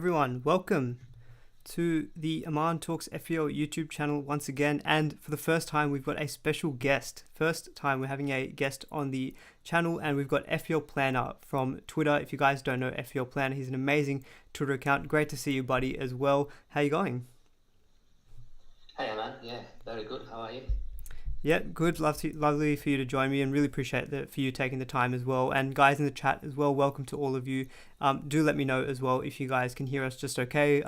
everyone, welcome to the Aman Talks FPL YouTube channel once again, and for the first time we've got a special guest. First time we're having a guest on the channel, and we've got FPL Planner from Twitter. If you guys don't know FPL Planner, he's an amazing Twitter account. Great to see you, buddy, as well. How you going? Hey man, yeah, very good. How are you? Yeah, good. Lovely for you to join me, and really appreciate that for you taking the time as well. And guys in the chat as well, welcome to all of you. Do let me know as well if you guys can hear us just okay.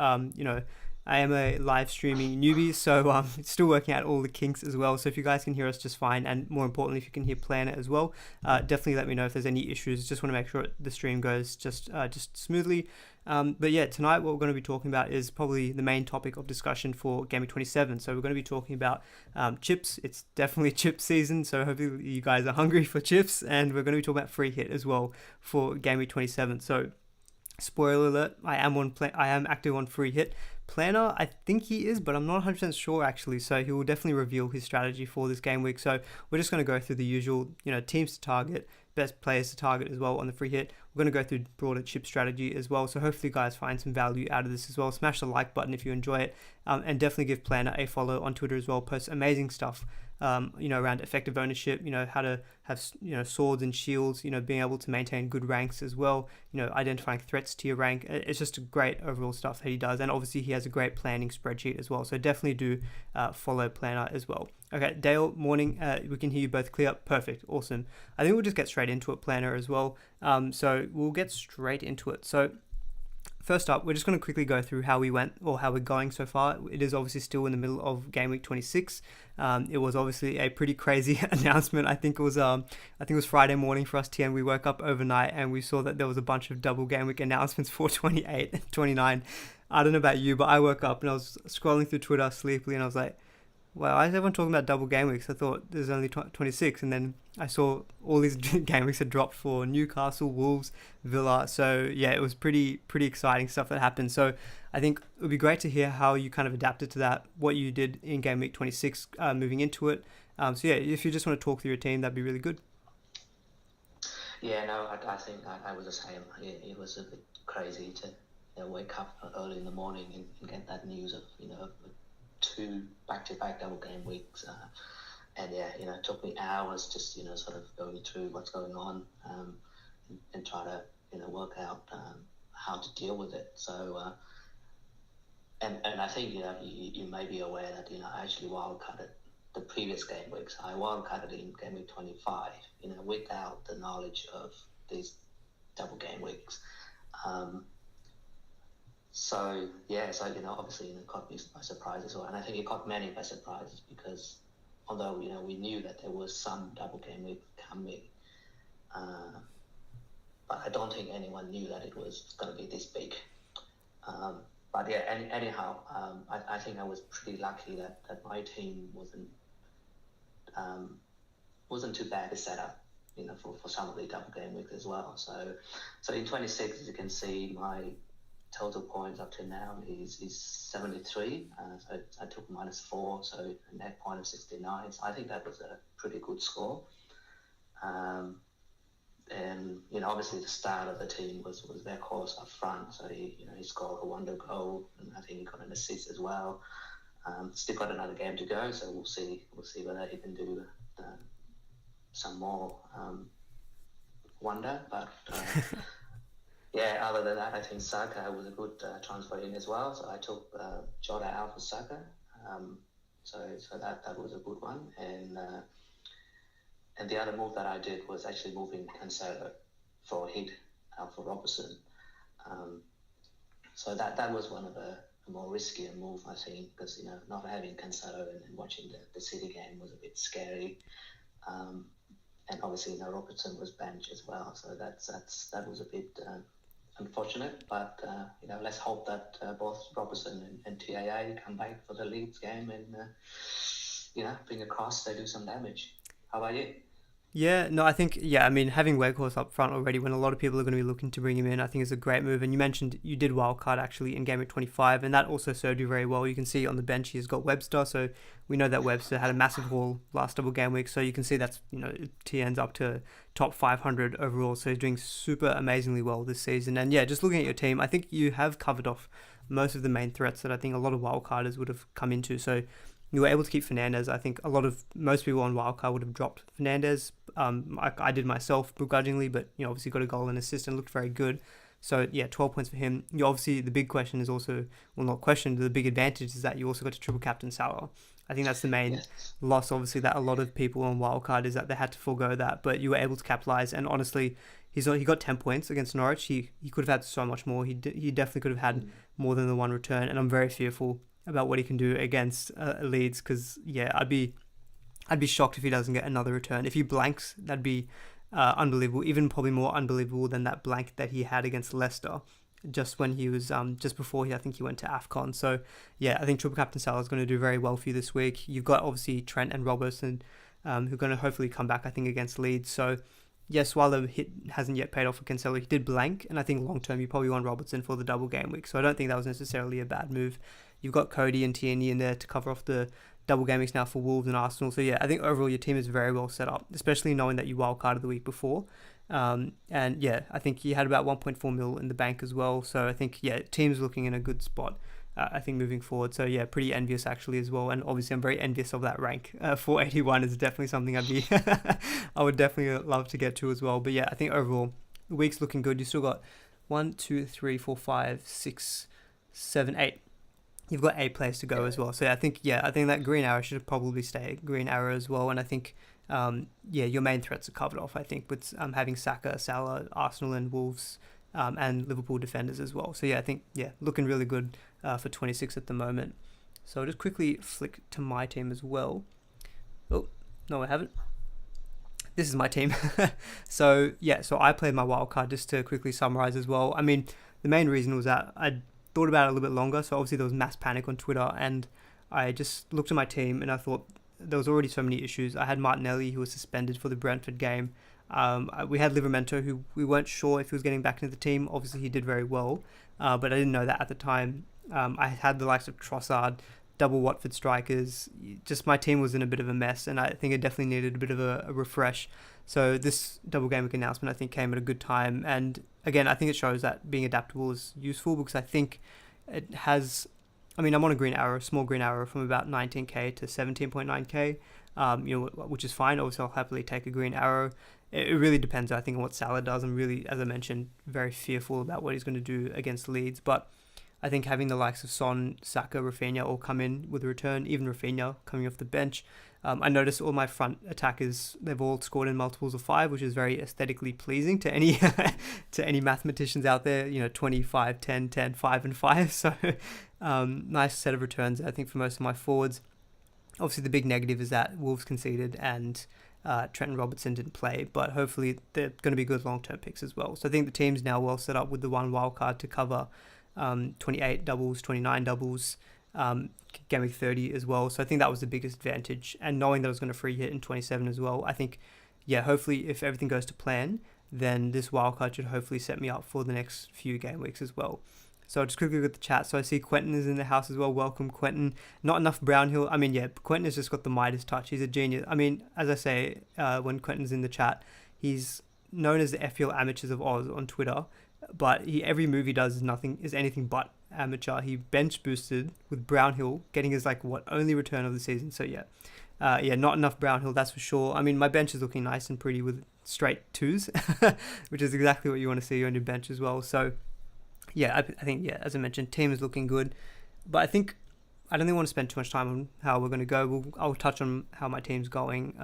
I am a live streaming newbie, so still working out all the kinks as well. So if you guys can hear us just fine, and more importantly, if you can hear Planner as well, definitely let me know if there's any issues. Just want to make sure the stream goes just smoothly. But yeah, tonight what we're going to be talking about is probably the main topic of discussion for Gameweek 27. So we're going to be talking about chips. It's definitely chip season, so hopefully you guys are hungry for chips. And we're going to be talking about free hit as well for Gameweek 27. So spoiler alert, I am active on free hit. Planner, I think he is, but I'm not 100% sure actually. So he will definitely reveal his strategy for this game week. So we're just going to go through the usual, teams to target, best players to target as well on the free hit. We're going to go through broader chip strategy as well. So hopefully you guys find some value out of this as well. Smash the like button if you enjoy it, and definitely give Planner a follow on Twitter as well. Posts amazing stuff, around effective ownership, how to have, swords and shields, being able to maintain good ranks as well, identifying threats to your rank. It's just great overall stuff that he does. And obviously he has a great planning spreadsheet as well. So definitely do follow Planner as well. Okay, Dale, morning. We can hear you both clear. Perfect. Awesome. I think we'll just get straight into it, Planner as well. So we'll get straight into it. So first up, we're just going to quickly go through how we went, or how we're going so far. It is obviously still in the middle of Gameweek 26. It was obviously a pretty crazy announcement. I think it was Friday morning for us, TN. We woke up overnight and we saw that there was a bunch of double Gameweek announcements for 28 and 29. I don't know about you, but I woke up and I was scrolling through Twitter sleepily and I was like, wow, why is everyone talking about double game weeks? I thought there's only 26, and then I saw all these game weeks had dropped for Newcastle, Wolves, Villa. So yeah, it was pretty exciting stuff that happened. So I think it would be great to hear how you kind of adapted to that, what you did in game week 26, moving into it. So yeah, if you just want to talk through your team, that'd be really good. Yeah, no, I think I was the same. It was a bit crazy to wake up early in the morning and get that news of, two back-to-back double game weeks. And yeah, it took me hours just, sort of going through what's going on, and try to, work out how to deal with it. So, and I think, you may be aware that, I actually wildcarded the previous game weeks. I wildcarded in game week 25, without the knowledge of these double game weeks. So obviously, it caught me by surprise as well, and I think it caught many by surprise because although we knew that there was some double game week coming, but I don't think anyone knew that it was going to be this big. But yeah, anyhow, I think I was pretty lucky that my team wasn't too bad to set up, for some of the double game weeks as well. So in 26, as you can see, my total points up to now is 73. So I took -4, so a net point of 69. So I think that was a pretty good score. And obviously the start of the team was their course up front. So he scored a wonder goal, and I think he got an assist as well. Still got another game to go, so we'll see whether he can do some more wonder. But yeah, other than that, I think Saka was a good transfer in as well. So I took Jota out for Saka. So that was a good one. And the other move that I did was actually moving Cancelo for a hit out for Robertson. So that was one of the more riskier move, I think, because not having Cancelo and watching the City game was a bit scary. And obviously, Robertson was benched as well, so that was a bit unfortunate. But let's hope that both Robertson and TAA come back for the Leeds game, and fingers crossed they do some damage. How about you? Yeah, no, I think, I mean, having Weghorst up front already when a lot of people are going to be looking to bring him in, I think is a great move. And you mentioned you did wildcard actually in Gameweek 25, and that also served you very well. You can see on the bench he's got Webster, so we know that Webster had a massive haul last double game week, so you can see that's, he ends up to top 500 overall, so he's doing super amazingly well this season. And yeah, just looking at your team, I think you have covered off most of the main threats that I think a lot of wildcarders would have come into. So you were able to keep Fernandez. I think most people on wildcard would have dropped Fernandez. I did myself begrudgingly, but obviously got a goal and assist and looked very good. So yeah, 12 points for him. You obviously the big question is also, well, not question, the big advantage is that you also got to triple captain Salah. I think that's the main loss, obviously, that a lot of people on wildcard is that they had to forego that, but you were able to capitalize. And honestly, he got 10 points against Norwich. He could have had so much more. He definitely could have had more than the one return, and I'm very fearful about what he can do against Leeds, because I'd be shocked if he doesn't get another return. If he blanks, that'd be unbelievable, even probably more unbelievable than that blank that he had against Leicester just when he was just before I think he went to AFCON. So yeah, I think triple captain Salah is going to do very well for you this week. You've got obviously Trent and Robertson who are going to hopefully come back, I think, against Leeds. So yes, while the hit hasn't yet paid off for Cancelo, he did blank, and I think long term you probably want Robertson for the double game week. So I don't think that was necessarily a bad move. You've got Cody and Tierney in there to cover off the double game weeks now for Wolves and Arsenal. So yeah, I think overall your team is very well set up, especially knowing that you wildcarded the week before. And yeah, I think you had about 1.4 mil in the bank as well. So I think, team's looking in a good spot, I think, moving forward. So yeah, pretty envious actually as well. And obviously I'm very envious of that rank. 481 is definitely something I would definitely love to get to as well. But yeah, I think overall the week's looking good. You still got 1, 2, 3, 4, 5, 6, 7, 8. You've got 8 players to go as well. So I think that green arrow should probably stay green arrow as well. And I think, your main threats are covered off, I think, with having Saka, Salah, Arsenal and Wolves, and Liverpool defenders as well. So I think, looking really good for 26 at the moment. So I'll just quickly flick to my team as well. Oh, no, I haven't. This is my team. So I played my wild card, just to quickly summarize as well. I mean, the main reason was that I thought about it a little bit longer. So obviously there was mass panic on Twitter, and I just looked at my team and I thought there was already so many issues. I had Martinelli, who was suspended for the Brentford game. We had Livramento, who we weren't sure if he was getting back into the team. Obviously he did very well, but I didn't know that at the time. I had the likes of Trossard, double Watford strikers. Just my team was in a bit of a mess, and I think it definitely needed a bit of a refresh. So this double game week announcement, I think, came at a good time. And again, I think it shows that being adaptable is useful, because I think it has, I'm on a green arrow, small green arrow from about 19k to 17.9k, which is fine. Obviously I'll happily take a green arrow. It really depends, I think, on what Salah does. I'm really, as I mentioned, very fearful about what he's going to do against Leeds. But I think having the likes of Son, Saka, Rafinha all come in with a return, even Rafinha coming off the bench. I noticed all my front attackers, they've all scored in multiples of 5, which is very aesthetically pleasing to any to any mathematicians out there. 25, 10, 10, 5 and 5. So nice set of returns, I think, for most of my forwards. Obviously the big negative is that Wolves conceded and Trent and Robertson didn't play, but hopefully they're going to be good long-term picks as well. So I think the team's now well set up with the one wild card to cover 28 doubles, 29 doubles, game week 30 as well. So I think that was the biggest advantage. And knowing that I was going to free hit in 27 as well, I think, hopefully if everything goes to plan, then this wildcard should hopefully set me up for the next few game weeks as well. So I'll just quickly look at the chat. So I see Quentin is in the house as well. Welcome, Quentin. Not enough Brownhill. Quentin has just got the Midas touch. He's a genius. As I say, when Quentin's in the chat, he's known as the FPL Amateurs of Oz on Twitter. But every move he does is anything but amateur. He bench boosted with Brownhill, getting his only return of the season. So not enough Brownhill, that's for sure. My bench is looking nice and pretty with straight 2s, which is exactly what you want to see on your bench as well. So I think as I mentioned, team is looking good. But I think I don't really want to spend too much time on how we're going to go. I'll touch on how my team's going,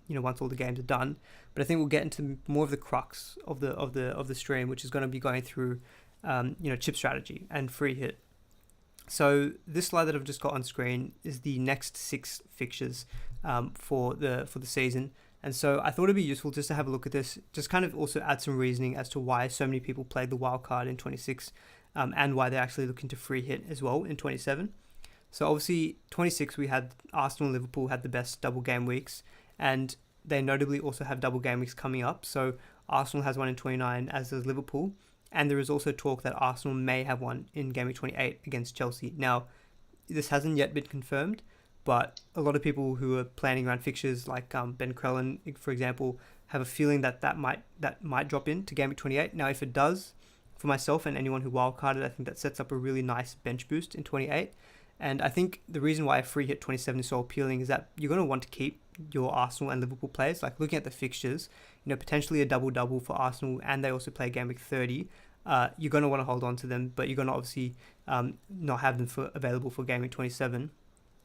once all the games are done. But I think we'll get into more of the crux of the stream, which is going to be going through, chip strategy and free hit. So this slide that I've just got on screen is the next 6 fixtures for the season. And so I thought it'd be useful just to have a look at this, just kind of also add some reasoning as to why so many people played the wild card in 26, and why they're actually looking to free hit as well in 27. So obviously 26, we had Arsenal and Liverpool had the best double game weeks, and they notably also have double game weeks coming up. So Arsenal has one in 29, as does Liverpool. And there is also talk that Arsenal may have one in game week 28 against Chelsea. Now, this hasn't yet been confirmed, but a lot of people who are planning around fixtures, like Ben Crellin, for example, have a feeling that might drop into game week 28. Now, if it does, for myself and anyone who wildcarded, I think that sets up a really nice bench boost in 28. And I think the reason why a free hit 27 is so appealing is that you're going to want to keep your Arsenal and Liverpool players. Like looking at the fixtures, potentially a double-double for Arsenal, and they also play game week 30. You're going to want to hold on to them, but you're going to obviously not have them available for game week 27.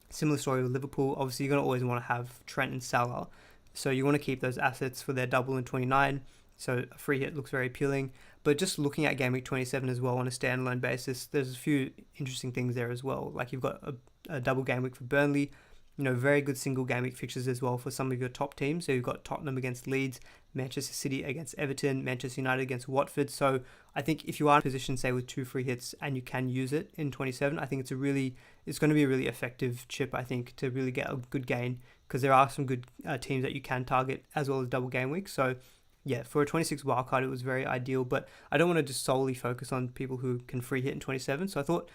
Similar story with Liverpool. Obviously, you're going to always want to have Trent and Salah. So you want to keep those assets for their double in 29. So a free hit looks very appealing. But just looking at Game Week 27 as well on a standalone basis, there's a few interesting things there as well. Like you've got a double game week for Burnley, very good single game week fixtures as well for some of your top teams. So you've got Tottenham against Leeds, Manchester City against Everton, Manchester United against Watford. So I think if you are in a position, say, with 2 free hits and you can use it in 27, I think it's going to be a really effective chip, I think, to really get a good gain, because there are some good teams that you can target as well as double game week. So yeah, for a 26 wildcard, it was very ideal, but I don't want to just solely focus on people who can free hit in 27. So I thought,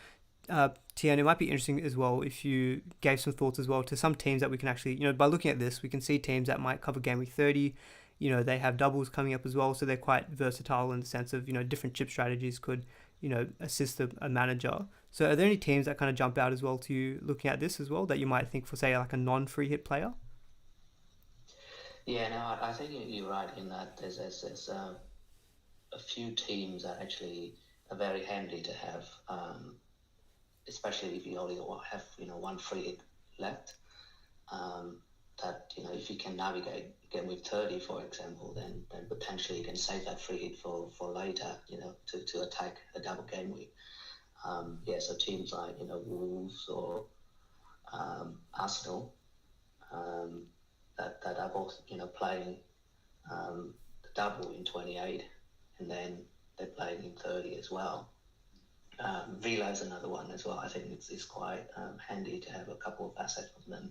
Tian, it might be interesting as well if you gave some thoughts as well to some teams that we can actually, by looking at this, we can see teams that might cover game week 30. They have doubles coming up as well, so they're quite versatile in the sense of, different chip strategies could, assist a manager. So are there any teams that kind of jump out as well to you looking at this as well that you might think for, say, like a non-free hit player? Yeah, no, I think you're right in that there's a few teams that actually are very handy to have, especially if you only have one free hit left. That if you can navigate game week 30, for example, then potentially you can save that free hit for later, to attack a double game week. So teams like Wolves or Arsenal. That are both playing the double in 28, and then they're playing in 30 as well. Villa is another one as well. I think it's quite handy to have a couple of assets of them.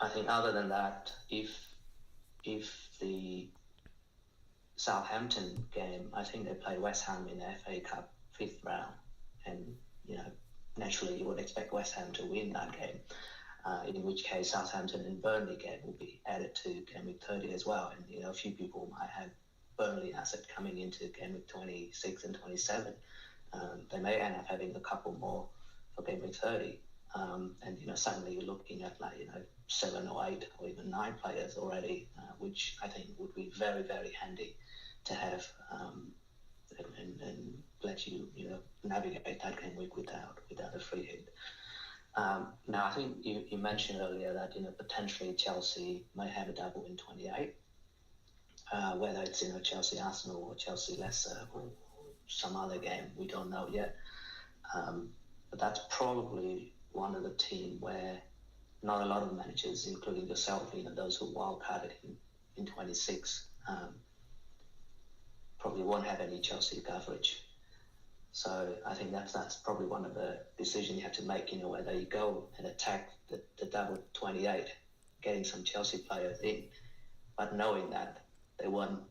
I think other than that, if the Southampton game, I think they play West Ham in the FA Cup 5th round, and naturally you would expect West Ham to win that game. In which case Southampton and Burnley game will be added to game week 30 as well. And a few people might have Burnley asset coming into game week 26 and 27. They may end up having a couple more for game week 30. And suddenly you're looking at 7 or 8 or even 9 players already, which I think would be very, very handy to have, and let you navigate that game week without a free hit. Now, I think you mentioned earlier that potentially Chelsea may have a double in 28, whether it's Chelsea Arsenal or Chelsea Leicester or some other game, we don't know yet. But that's probably one of the team where not a lot of managers, including yourself, those who wildcarded in 26, probably won't have any Chelsea coverage. So I think that's probably one of the decisions you have to make, whether you go and attack the double 28, getting some Chelsea players in, but knowing that they won't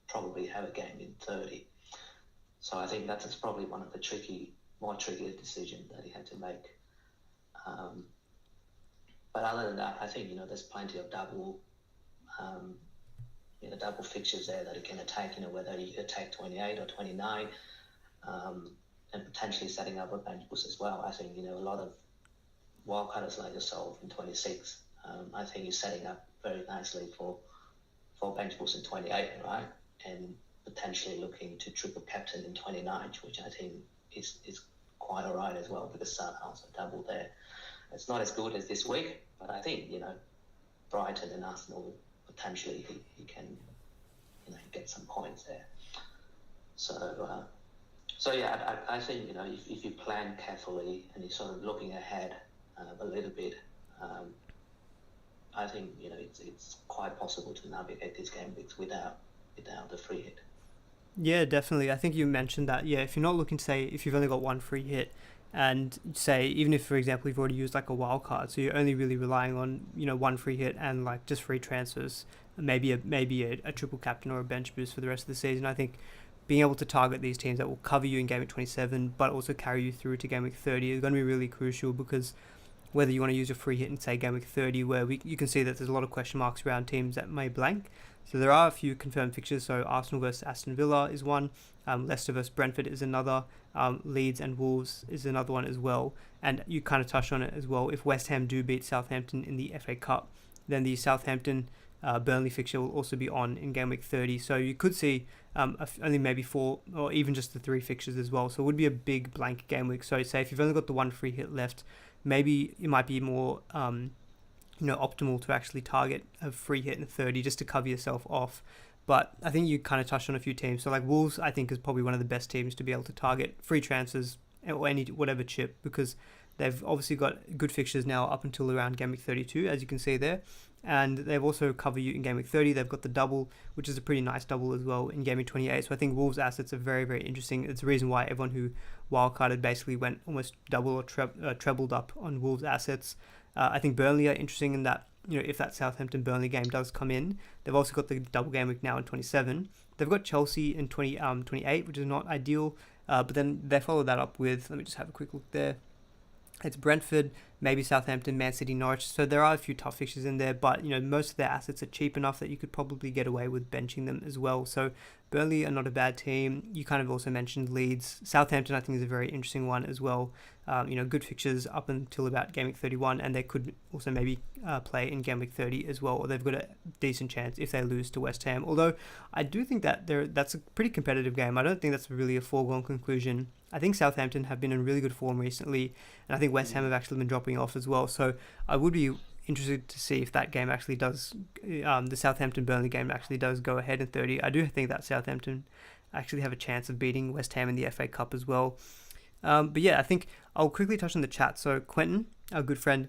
probably have a game in 30. So I think that's probably one of the more trickier decisions that you have to make. But other than that, I think, there's plenty of double fixtures there that you can attack, whether you attack 28 or 29. And potentially setting up a bench boost as well. I think, a lot of wildcarders like yourself in 26, I think you're setting up very nicely for bench boost in 28, right? And potentially looking to triple captain in 29, which I think is quite all right as well, because Southampton double there. It's not as good as this week, but I think, Brighton and Arsenal, potentially he can, get some points there. So yeah, I think, if you plan carefully and you're sort of looking ahead a little bit, I think, it's quite possible to navigate these game weeks without the free hit. Yeah, definitely. I think you mentioned that. Yeah, if you're not looking to say, if you've only got one free hit and say, even if, for example, you've already used like a wild card, so you're only really relying on, one free hit and like just free transfers, maybe a triple captain or a bench boost for the rest of the season. I think being able to target these teams that will cover you in Game Week 27, but also carry you through to Game Week 30 is going to be really crucial, because whether you want to use a free hit in, say, Game Week 30, where you can see that there's a lot of question marks around teams that may blank. So there are a few confirmed fixtures. So Arsenal versus Aston Villa is one. Leicester versus Brentford is another. Leeds and Wolves is another one as well. And you kind of touched on it as well. If West Ham do beat Southampton in the FA Cup, then the Southampton Burnley fixture will also be on in Game Week 30. So you could see only maybe 4 or even just the 3 fixtures as well. So it would be a big blank game week. So say if you've only got the one free hit left, maybe it might be more optimal to actually target a free hit in 30 just to cover yourself off. But I think you kind of touched on a few teams. So like Wolves, I think, is probably one of the best teams to be able to target free transfers or any whatever chip, because they've obviously got good fixtures now up until around Game Week 32, as you can see there. And they've also covered you in Game Week 30. They've got the double, which is a pretty nice double as well in Game Week 28. So I think Wolves' assets are very, very interesting. It's the reason why everyone who wildcarded basically went almost double or trebled up on Wolves' assets. I think Burnley are interesting in that, if that Southampton-Burnley game does come in, they've also got the double game week now in 27. They've got Chelsea in 28, which is not ideal. But then they follow that up with, let me just have a quick look there. It's Brentford, maybe Southampton, Man City, Norwich. So there are a few tough fixtures in there, but most of their assets are cheap enough that you could probably get away with benching them as well. So Burnley are not a bad team. You kind of also mentioned Leeds. Southampton, I think, is a very interesting one as well. Good fixtures up until about Game Week 31, and they could also maybe play in Game Week 30 as well, or they've got a decent chance if they lose to West Ham. Although I do think that that's a pretty competitive game. I don't think that's really a foregone conclusion. I think Southampton have been in really good form recently, and I think West Ham have actually been dropping off as well. So I would be interested to see if that game actually does, the Southampton-Burnley game actually does go ahead in 30. I do think that Southampton actually have a chance of beating West Ham in the FA Cup as well. But yeah, I think I'll quickly touch on the chat. So Quentin, our good friend,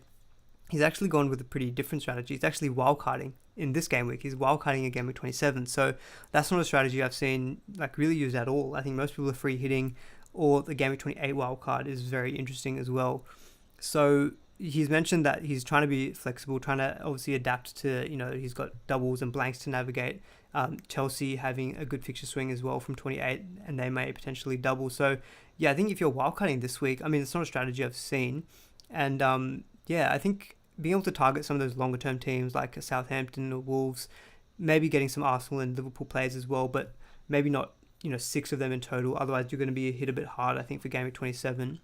he's actually gone with a pretty different strategy. He's actually wildcarding in this game week. He's wildcarding in Game Week 27. So that's not a strategy I've seen like really used at all. I think most people are free hitting, or the Game Week 28 wildcard is very interesting as well. So he's mentioned that he's trying to be flexible, trying to obviously adapt to, he's got doubles and blanks to navigate. Chelsea having a good fixture swing as well from 28, and they may potentially double. So yeah, I think if you're wildcarding this week, I mean, it's not a strategy I've seen. And I think being able to target some of those longer term teams like Southampton or Wolves, maybe getting some Arsenal and Liverpool players as well, but maybe not 6 of them in total. Otherwise, you're going to be hit a bit hard, I think, for Game Week 27.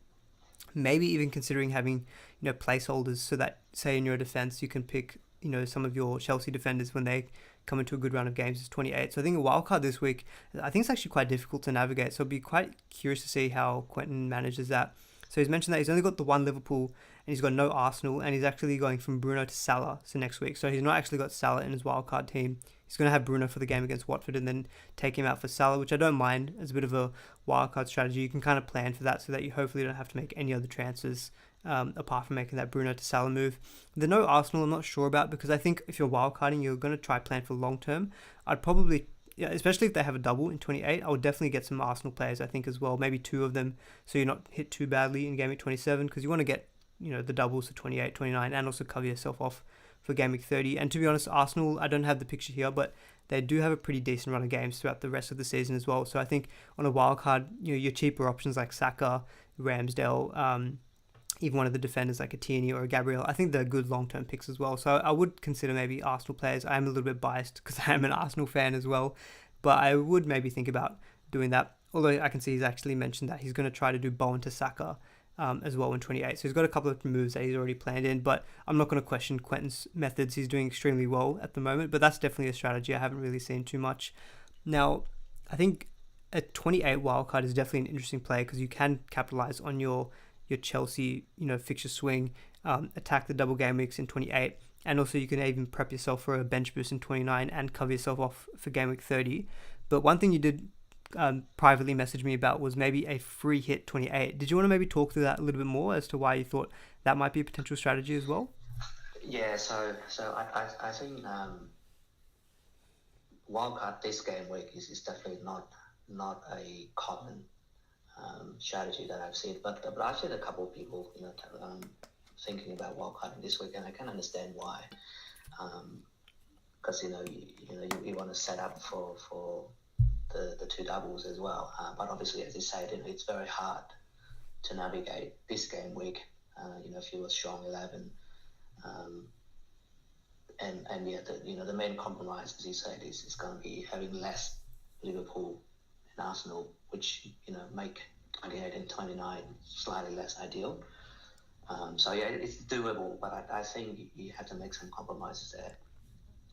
Maybe even considering having, placeholders so that, say, in your defense, you can pick, some of your Chelsea defenders when they come into a good run of games as 28. So I think a wildcard this week, I think it's actually quite difficult to navigate. So I'd be quite curious to see how Quentin manages that. So he's mentioned that he's only got the one Liverpool and he's got no Arsenal, and he's actually going from Bruno to Salah next week. So he's not actually got Salah in his wildcard team. He's going to have Bruno for the game against Watford and then take him out for Salah, which I don't mind as a bit of a wildcard strategy. You can kind of plan for that so that you hopefully don't have to make any other transfers apart from making that Bruno to Salah move. The no Arsenal I'm not sure about, because I think if you're wildcarding, you're going to try plan for long term. I'd probably, especially if they have a double in 28, I would definitely get some Arsenal players, I think, as well. Maybe 2 of them, so you're not hit too badly in Game Week 27, because you want to get the doubles to 28, 29, and also cover yourself off for Game Week 30. And to be honest, Arsenal, I don't have the picture here, but they do have a pretty decent run of games throughout the rest of the season as well. So I think on a wild card, your cheaper options like Saka, Ramsdale, even one of the defenders like a Tierney or a Gabriel, I think they're good long-term picks as well. So I would consider maybe Arsenal players. I am a little bit biased because I am an Arsenal fan as well, but I would maybe think about doing that. Although I can see he's actually mentioned that he's going to try to do Bowen to Saka as well in 28. So he's got a couple of moves that he's already planned in, but I'm not going to question Quentin's methods. He's doing extremely well at the moment, but that's definitely a strategy I haven't really seen too much. Now, I think a 28 wildcard is definitely an interesting play because you can capitalize on your Chelsea, fixture swing, attack the double game weeks in 28, and also you can even prep yourself for a bench boost in 29 and cover yourself off for game week 30. But one thing you did privately message me about was maybe a free hit 28. Did you want to maybe talk through that a little bit more as to why you thought that might be a potential strategy as well? Yeah, so I think wildcard this game week is definitely not a common strategy that I've seen. But I've seen a couple of people, thinking about wildcarding this week, and I can understand why. Because you want to set up for the two doubles as well. But obviously, as you said, it's very hard to navigate this game week. If you were strong 11, and yeah, the main compromise, as you said, is going to be having less Liverpool and Arsenal, which make 28 and 29 slightly less ideal. So yeah, it's doable, but I think you have to make some compromises there.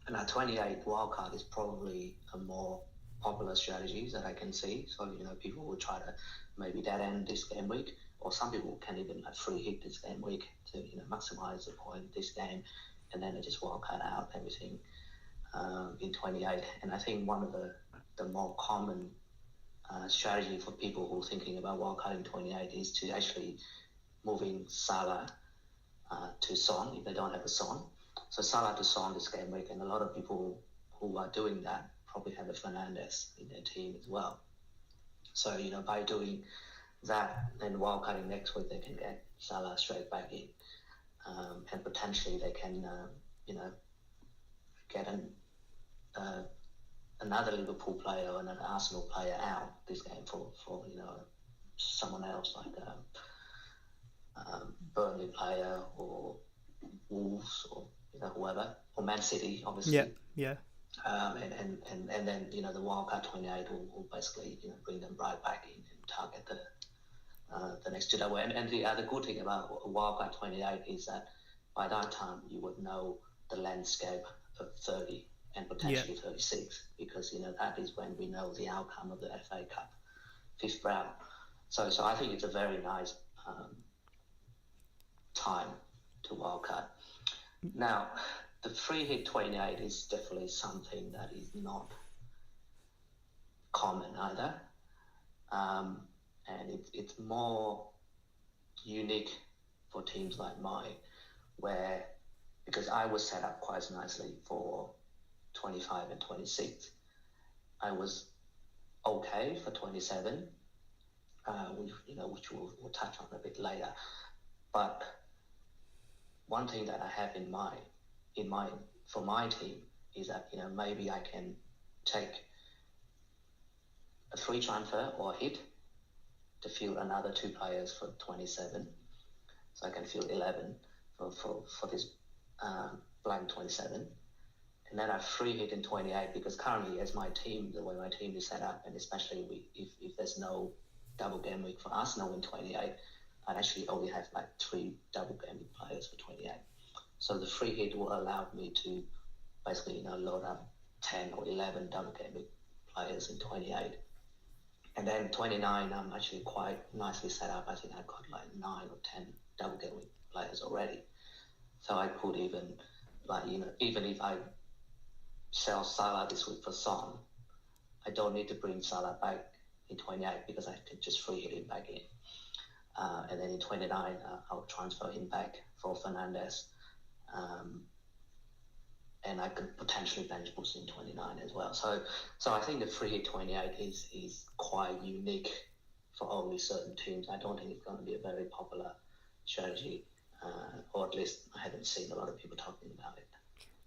And our 28 wildcard is probably a more popular strategy that I can see. So people will try to maybe dead end this game week, or some people can even free hit this game week to maximize the point this game, and then they just wildcard out everything in 28. And I think one of the more common strategy for people who are thinking about wildcarding 28 is to actually moving Salah to Son if they don't have a Son. So Salah to Son this game week, and a lot of people who are doing that probably have a Fernandes in their team as well. So by doing that, then wildcarding next week, they can get Salah straight back in, and potentially they can get another Liverpool player or another Arsenal player out this game for someone else, like Burnley player or Wolves or whoever, or Man City, obviously. Yeah. And then the wildcard 28 will basically bring them right back in and target the next two double. And the good thing about wildcard 28 is that by that time you would know the landscape of 30 and potentially 36, because that is when we know the outcome of the FA Cup 5th round. So I think it's a very nice time to wildcard. Now, the free hit 28 is definitely something that is not common either, and it's more unique for teams like mine, where, because I was set up quite nicely for 25 and 26, I was okay for 27, which we'll touch on a bit later. But one thing that I have in mind for my team is that maybe I can take a free transfer or a hit to field another 2 players for 27, so I can field 11 for this blank 27, and then I free hit in 28, because currently, as my team, the way my team is set up, and especially if there's no double game week for Arsenal in 28, I'd actually only have like 3 double game week players for 28. So the free hit will allow me to basically load up 10 or 11 double game week players in 28. And then 29, I'm actually quite nicely set up. I think I've got like 9 or 10 double game week players already. So I could even if I sell Salah this week for Son, I don't need to bring Salah back in 28, because I can just free hit him back in. And then in 29, I'll transfer him back for Fernandes. And I could potentially bench boost in 29 as well. So I think the free hit 28 is quite unique for only certain teams. I don't think it's going to be a very popular strategy, or at least I haven't seen a lot of people talking about it.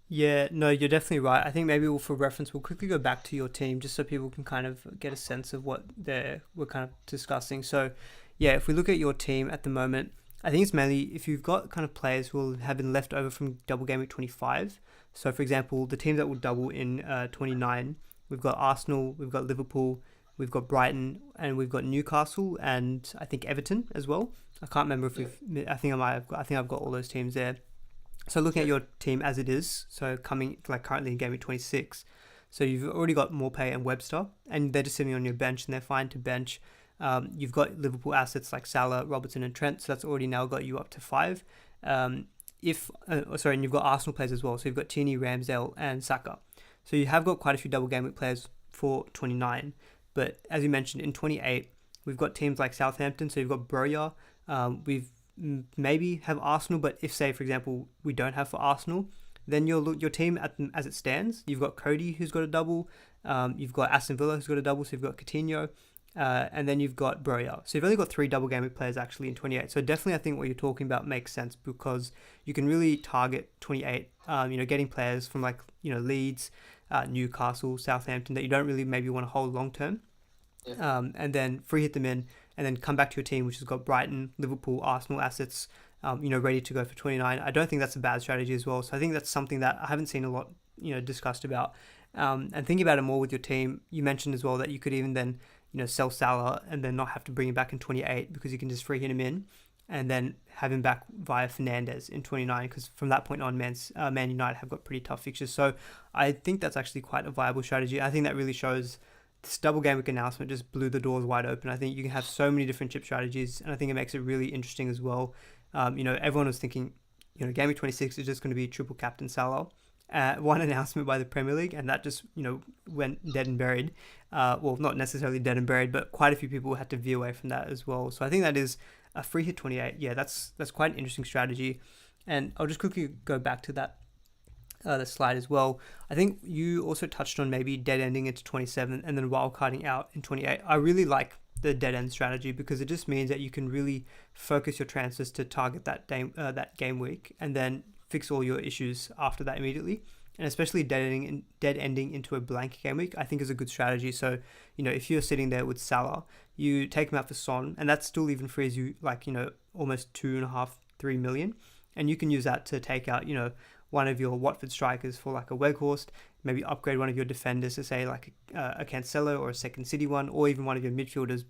Yeah, no, you're definitely right. I think maybe for reference, we'll quickly go back to your team just so people can kind of get a sense of what we're kind of discussing. So yeah, if we look at your team at the moment, I think it's mainly if you've got kind of players who will have been left over from double game week 25. So for example, the teams that will double in 29, we've got Arsenal, we've got Liverpool, we've got Brighton, and we've got Newcastle, and I think Everton as well. I can't remember if I think I've got all those teams there. So looking at your team as it is, so coming like currently in game week 26, so you've already got Morpay and Webster, and they're just sitting on your bench, and they're fine to bench. You've got Liverpool assets like Salah, Robertson, and Trent, so that's already now got you up to 5. And you've got Arsenal players as well, so you've got Tierney, Ramsdale, and Saka. So you have got quite a few double game week players for 29, but as you mentioned, in 28, we've got teams like Southampton, so you've got Broja, we've maybe have Arsenal, but if, say, for example, we don't have for Arsenal, then your team as it stands, you've got Cody, who's got a double, you've got Aston Villa, who's got a double, so you've got Coutinho, and then you've got Broya. So you've only got 3 double game week players actually in 28. So definitely I think what you're talking about makes sense because you can really target 28, getting players from like, Leeds, Newcastle, Southampton that you don't really maybe want to hold long term. Yeah. And then free hit them in and then come back to your team, which has got Brighton, Liverpool, Arsenal assets, ready to go for 29. I don't think that's a bad strategy as well. So I think that's something that I haven't seen a lot, discussed about. And thinking about it more with your team, you mentioned as well that you could even then, sell Salah and then not have to bring him back in 28 because you can just free hit him in and then have him back via Fernandes in 29 because from that point on, Man United have got pretty tough fixtures. So I think that's actually quite a viable strategy. I think that really shows this double game week announcement just blew the doors wide open. I think you can have so many different chip strategies and I think it makes it really interesting as well. Everyone was thinking, game week 26 is just going to be triple captain Salah. One announcement by the Premier League, and that just went dead and buried. Well, not necessarily dead and buried, but quite a few people had to veer away from that as well. So I think that is a free hit 28. Yeah, that's quite an interesting strategy. And I'll just quickly go back to that the slide as well. I think you also touched on maybe dead ending into 27 and then wildcarding out in 28. I really like the dead end strategy because it just means that you can really focus your transfers to target that game week and then fix all your issues after that immediately. And especially dead ending into a blank game week, I think is a good strategy. So, if you're sitting there with Salah, you take him out for Son, and that still even frees you like, almost 2.5-3 million. And you can use that to take out, one of your Watford strikers for like a Weghorst, maybe upgrade one of your defenders to say like a Cancelo or a Second City one, or even one of your midfielders,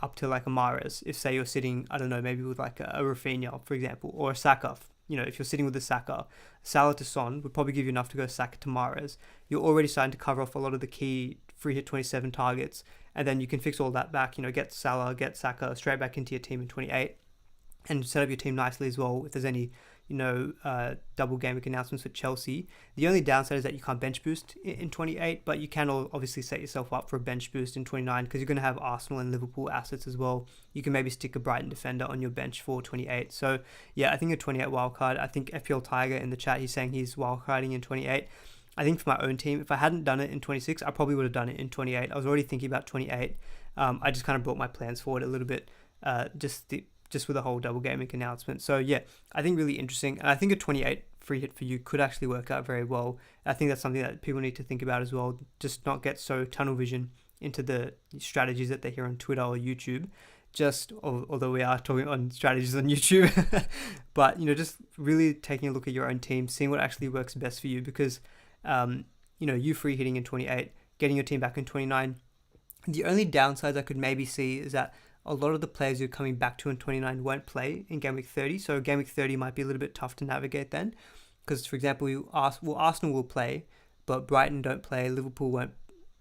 up to like a Mahrez. If say you're sitting, I don't know, maybe with like a Rafinha, for example, or a Saka. If you're sitting with a Saka, Salah to Son would probably give you enough to go Saka to Mahrez. You're already starting to cover off a lot of the key free hit 27 targets, and then you can fix all that back. Get Salah, get Saka straight back into your team in 28, and set up your team nicely as well. If there's any, double game week announcements for Chelsea, the only downside is that you can't bench boost in 28, but you can obviously set yourself up for a bench boost in 29 because you're going to have Arsenal and Liverpool assets as well. You can maybe stick a Brighton defender on your bench for 28. So yeah, I think a 28 wildcard. I think FPL Tiger in the chat, he's saying he's wildcarding in 28. I think for my own team, if I hadn't done it in 26, I probably would have done it in 28. I was already thinking about 28. I just kind of brought my plans forward a little bit, just with the whole double game week announcement. So yeah, I think really interesting. And I think a 28 free hit for you could actually work out very well. I think that's something that people need to think about as well. Just not get so tunnel vision into the strategies that they hear on Twitter or YouTube. Although we are talking on strategies on YouTube, but just really taking a look at your own team, seeing what actually works best for you. Because you free hitting in 28, getting your team back in 29. The only downsides I could maybe see is that a lot of the players you're coming back to in 29 won't play in Game Week 30. So Game Week 30 might be a little bit tough to navigate then. Because, for example, Arsenal will play, but Brighton don't play. Liverpool won't.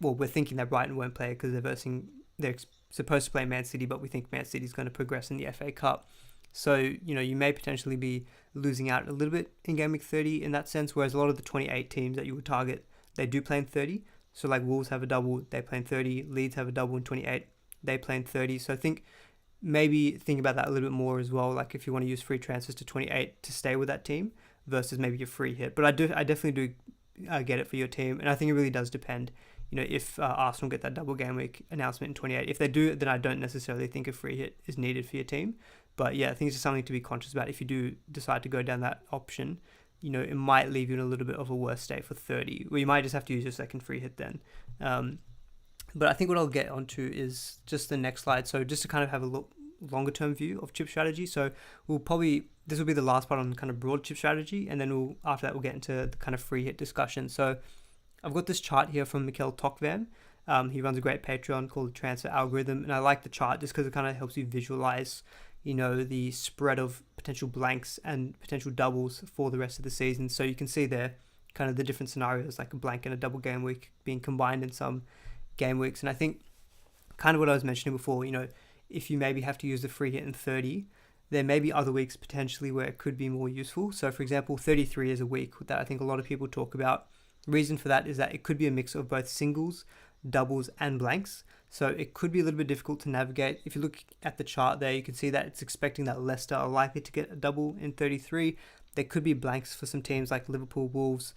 Well, we're thinking that Brighton won't play because they're supposed to play Man City, but we think Man City is going to progress in the FA Cup. So, you may potentially be losing out a little bit in Game Week 30 in that sense, whereas a lot of the 28 teams that you would target, they do play in 30. So, like Wolves have a double, they play in 30. Leeds have a double in 28. They play in 30. So I think maybe think about that a little bit more as well. Like if you want to use free transfers to 28 to stay with that team versus maybe your free hit. But I definitely do get it for your team. And I think it really does depend, if Arsenal get that double game week announcement in 28. If they do, then I don't necessarily think a free hit is needed for your team. But yeah, I think it's just something to be conscious about. If you do decide to go down that option, it might leave you in a little bit of a worse state for 30, where you might just have to use your second free hit then. But I think what I'll get onto is just the next slide. So just to kind of have a longer term view of chip strategy. So this will be the last part on kind of broad chip strategy. And then after that, we'll get into the kind of free hit discussion. So I've got this chart here from Mikkel Tokvam. He runs a great Patreon called the Transfer Algorithm. And I like the chart just because it kind of helps you visualize, the spread of potential blanks and potential doubles for the rest of the season. So you can see there kind of the different scenarios, like a blank and a double game week being combined in some game weeks. And I think kind of what I was mentioning before, if you maybe have to use the free hit in 30, there may be other weeks potentially where it could be more useful. So for example, 33 is a week that I think a lot of people talk about. The reason for that is that it could be a mix of both singles, doubles and blanks. So it could be a little bit difficult to navigate. If you look at the chart there, you can see that it's expecting that Leicester are likely to get a double in 33. There could be blanks for some teams like Liverpool, Wolves,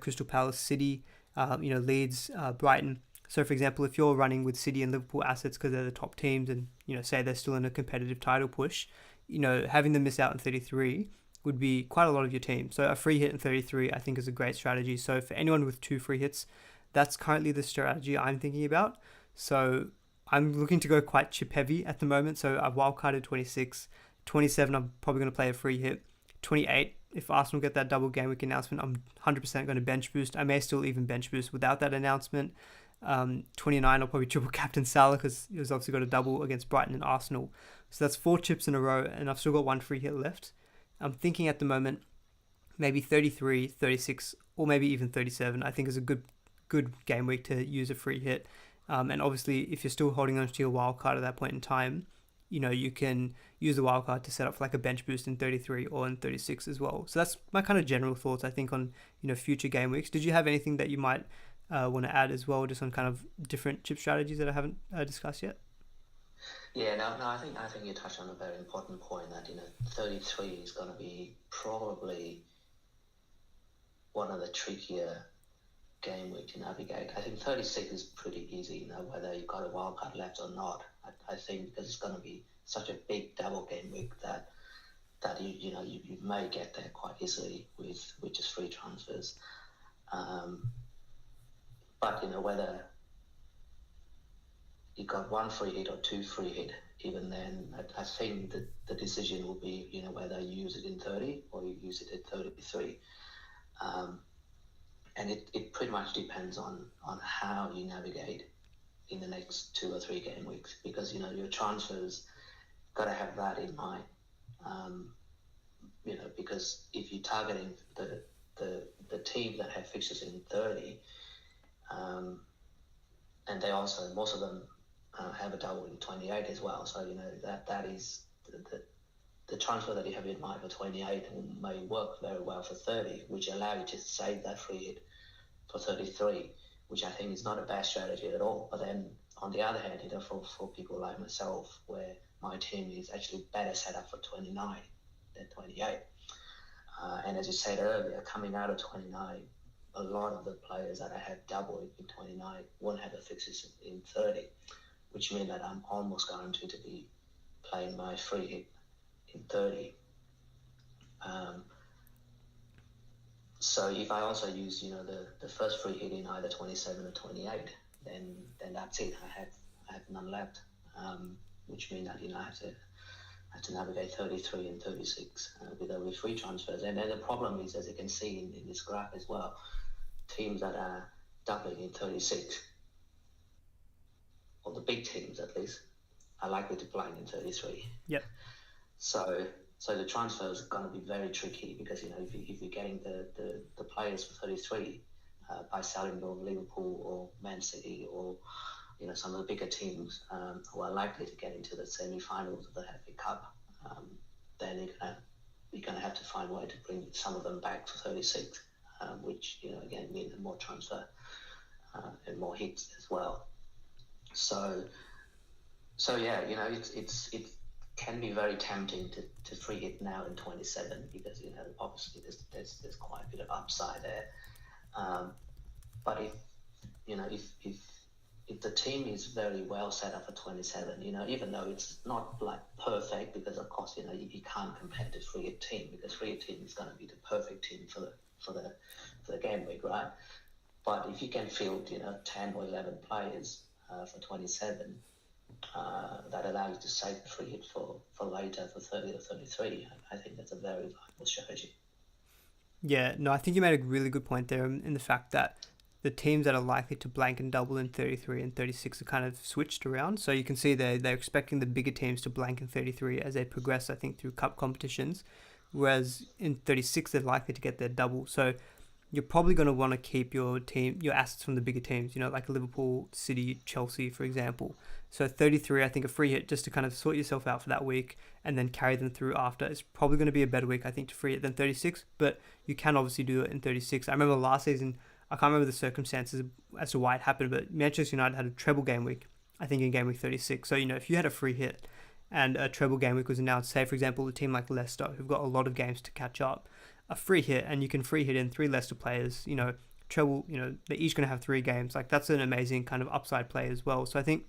Crystal Palace, City, Leeds, Brighton. So, for example, if you're running with City and Liverpool assets because they're the top teams and, say they're still in a competitive title push, having them miss out on 33 would be quite a lot of your team. So a free hit in 33, I think, is a great strategy. So for anyone with 2 free hits, that's currently the strategy I'm thinking about. So I'm looking to go quite chip heavy at the moment. So I've wildcarded 26. 27, I'm probably going to play a free hit. 28, if Arsenal get that double game week announcement, I'm 100% going to bench boost. I may still even bench boost without that announcement. 29, I'll probably triple captain Salah because he's obviously got a double against Brighton and Arsenal. So that's 4 chips in a row, and I've still got 1 free hit left. I'm thinking at the moment maybe 33, 36, or maybe even 37. I think is a good game week to use a free hit. And obviously, if you're still holding on to your wild card at that point in time, you can use the wild card to set up for like a bench boost in 33 or in 36 as well. So that's my kind of general thoughts, I think, on future game weeks. Did you have anything that you might want to add as well, just on kind of different chip strategies that I haven't discussed yet? Yeah, no, I think you touched on a very important point that 33 is going to be probably one of the trickier game week to navigate. I think 36 is pretty easy, whether you've got a wild card left or not. I think because it's going to be such a big double game week that you may get there quite easily with just free transfers. But whether you got 1 free hit or 2 free hit, even then, I think that the decision will be, whether you use it in 30 or you use it at 33. And it pretty much depends on how you navigate in the next 2 or 3 game weeks, because, your transfers got to have that in mind. Because if you're targeting the team that have fixtures in 30, and they also, most of them have a double in 28 as well. So, that is the transfer that you have in mind for 28 may work very well for 30, which allow you to save that free hit for 33, which I think is not a bad strategy at all. But then on the other hand, for people like myself, where my team is actually better set up for 29 than 28. And as you said earlier, coming out of 29, a lot of the players that I have double in 29 won't have a fixes in 30, which means that I'm almost guaranteed to be playing my free hit in 30. So if I also use, the first free hit in either 27 or 28, then that's it. I have none left, which means that I have to navigate 33 and 36 with free transfers. And then the problem is, as you can see in this graph as well, teams that are doubling in 36, or the big teams at least, are likely to blind in 33. Yep. So the transfer is going to be very tricky, because if you're getting the players for 33 by selling your Liverpool or Man City or some of the bigger teams who are likely to get into the semi-finals of the FA Cup, then you're going to have to find a way to bring some of them back to 36, which again means more transfer and more hits as well. So yeah, it can be very tempting to free hit now in 27, because obviously there's quite a bit of upside there. But if the team is very well set up for 27, even though it's not like perfect, because of course you can't compare to free hit team, because free hit team is going to be the perfect team for the game week, right? But if you can field 10 or 11 players for 27, that allows you to save the free hit for later for 30 or 33. I think that's a very viable strategy. Yeah, no, I think you made a really good point there in the fact that the teams that are likely to blank and double in 33 and 36 are kind of switched around. So you can see they're expecting the bigger teams to blank in 33 as they progress, I think, through cup competitions, whereas in 36 they're likely to get their double. So you're probably going to want to keep your assets from the bigger teams, like Liverpool, City, Chelsea, for example. So 33, I think a free hit just to kind of sort yourself out for that week and then carry them through after. It's probably going to be a better week, I think, to free hit than 36, but you can obviously do it in 36. I remember last season, I can't remember the circumstances as to why it happened, but Manchester United had a treble game week, I think in game week 36. So, if you had a free hit and a treble game week was announced, say, for example, a team like Leicester, who've got a lot of games to catch up, a free hit, and you can free hit in 3 Leicester players, treble, they're each going to have 3 games. Like, that's an amazing kind of upside play as well. So I think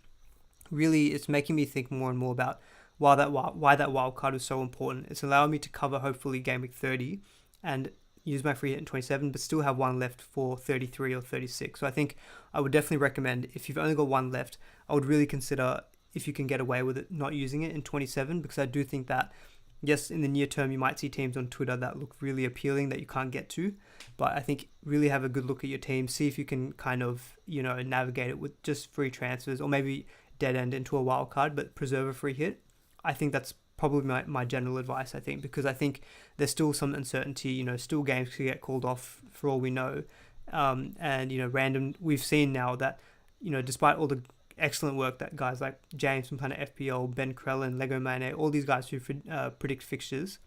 really it's making me think more and more about why that wild card is so important. It's allowing me to cover hopefully game week 30 and use my free hit in 27, but still have one left for 33 or 36. So I think I would definitely recommend, if you've only got one left, I would really consider, if you can get away with it, not using it in 27, because I do think that, yes, in the near term, you might see teams on Twitter that look really appealing that you can't get to, but I think really have a good look at your team, see if you can kind of, navigate it with just free transfers, or maybe dead end into a wild card, but preserve a free hit. I think that's probably my general advice, I think, because I think there's still some uncertainty, still games could get called off for all we know. And, we've seen now that, despite all the excellent work that guys like James from Planet FPL, Ben Krellin, Lego Mane, all these guys who predict fixtures,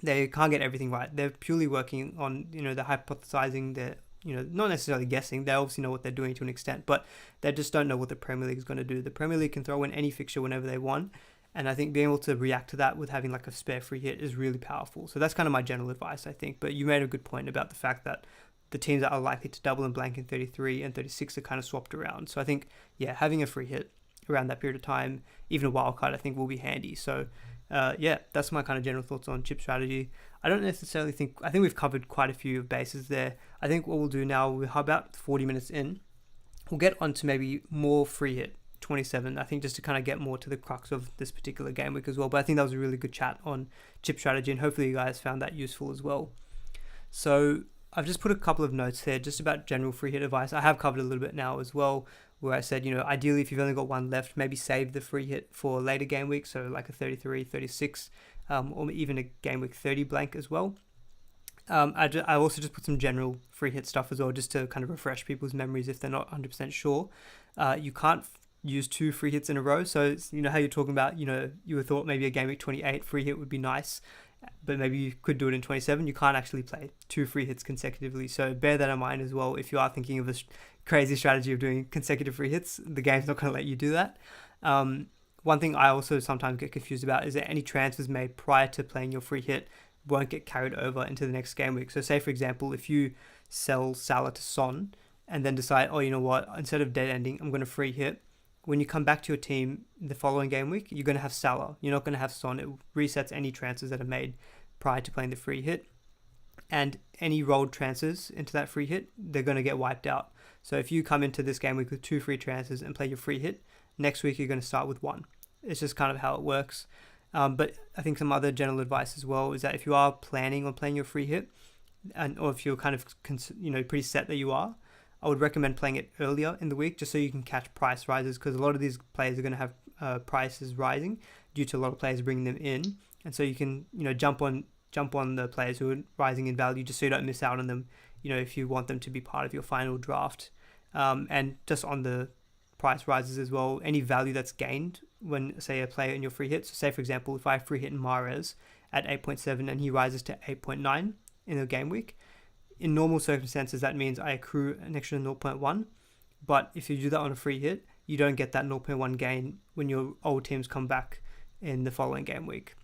they can't get everything right. They're purely working on, they're hypothesizing, they're, not necessarily guessing. They obviously know what they're doing to an extent, but they just don't know what the Premier League is going to do. The Premier League can throw in any fixture whenever they want. And I think being able to react to that with having like a spare free hit is really powerful. So that's kind of my general advice, I think. But you made a good point about the fact that the teams that are likely to double and blank in 33 and 36 are kind of swapped around. So I think, having a free hit around that period of time, even a wild card, I think will be handy. So that's my kind of general thoughts on chip strategy. I don't necessarily think we've covered quite a few bases there. I think what we'll do now, we're about 40 minutes in, we'll get on to maybe more free hit 27, I think, just to kind of get more to the crux of this particular game week as well. But I think that was a really good chat on chip strategy, and hopefully you guys found that useful as well. So I've just put a couple of notes here just about general free hit advice. I have covered a little bit now as well, where I said, ideally if you've only got one left, maybe save the free hit for later game week, so like a 33, 36, or even a game week 30 blank as well. I also just put some general free hit stuff as well, just to kind of refresh people's memories if they're not 100% sure. You can't use 2 free hits in a row. So it's, how you're talking about, you would thought maybe a game week 28 free hit would be nice, but maybe you could do it in 27. You can't actually play 2 free hits consecutively. So bear that in mind as well. If you are thinking of this crazy strategy of doing consecutive free hits, the game's not going to let you do that. One thing I also sometimes get confused about is that any transfers made prior to playing your free hit won't get carried over into the next game week. So say, for example, if you sell Salah to Son and then decide, oh, you know what, instead of dead ending, I'm going to free hit. When you come back to your team the following game week, you're going to have Salah. You're not going to have Son. It resets any transfers that are made prior to playing the free hit. And any rolled transfers into that free hit, they're going to get wiped out. So if you come into this game week with 2 free transfers and play your free hit, next week you're going to start with 1. It's just kind of how it works. But I think some other general advice as well is that if you are planning on playing your free hit, or if you're kind of pretty set that you are, I would recommend playing it earlier in the week just so you can catch price rises, because a lot of these players are going to have prices rising due to a lot of players bringing them in, and so you can jump on the players who are rising in value just so you don't miss out on them, if you want them to be part of your final draft. And just on the price rises as well, any value that's gained when, say, a player in your free hit, so say for example if I free hit Mahrez at 8.7 and he rises to 8.9 in a game week, in normal circumstances, that means I accrue an extra 0.1. But if you do that on a free hit, you don't get that 0.1 gain when your old teams come back in the following game week.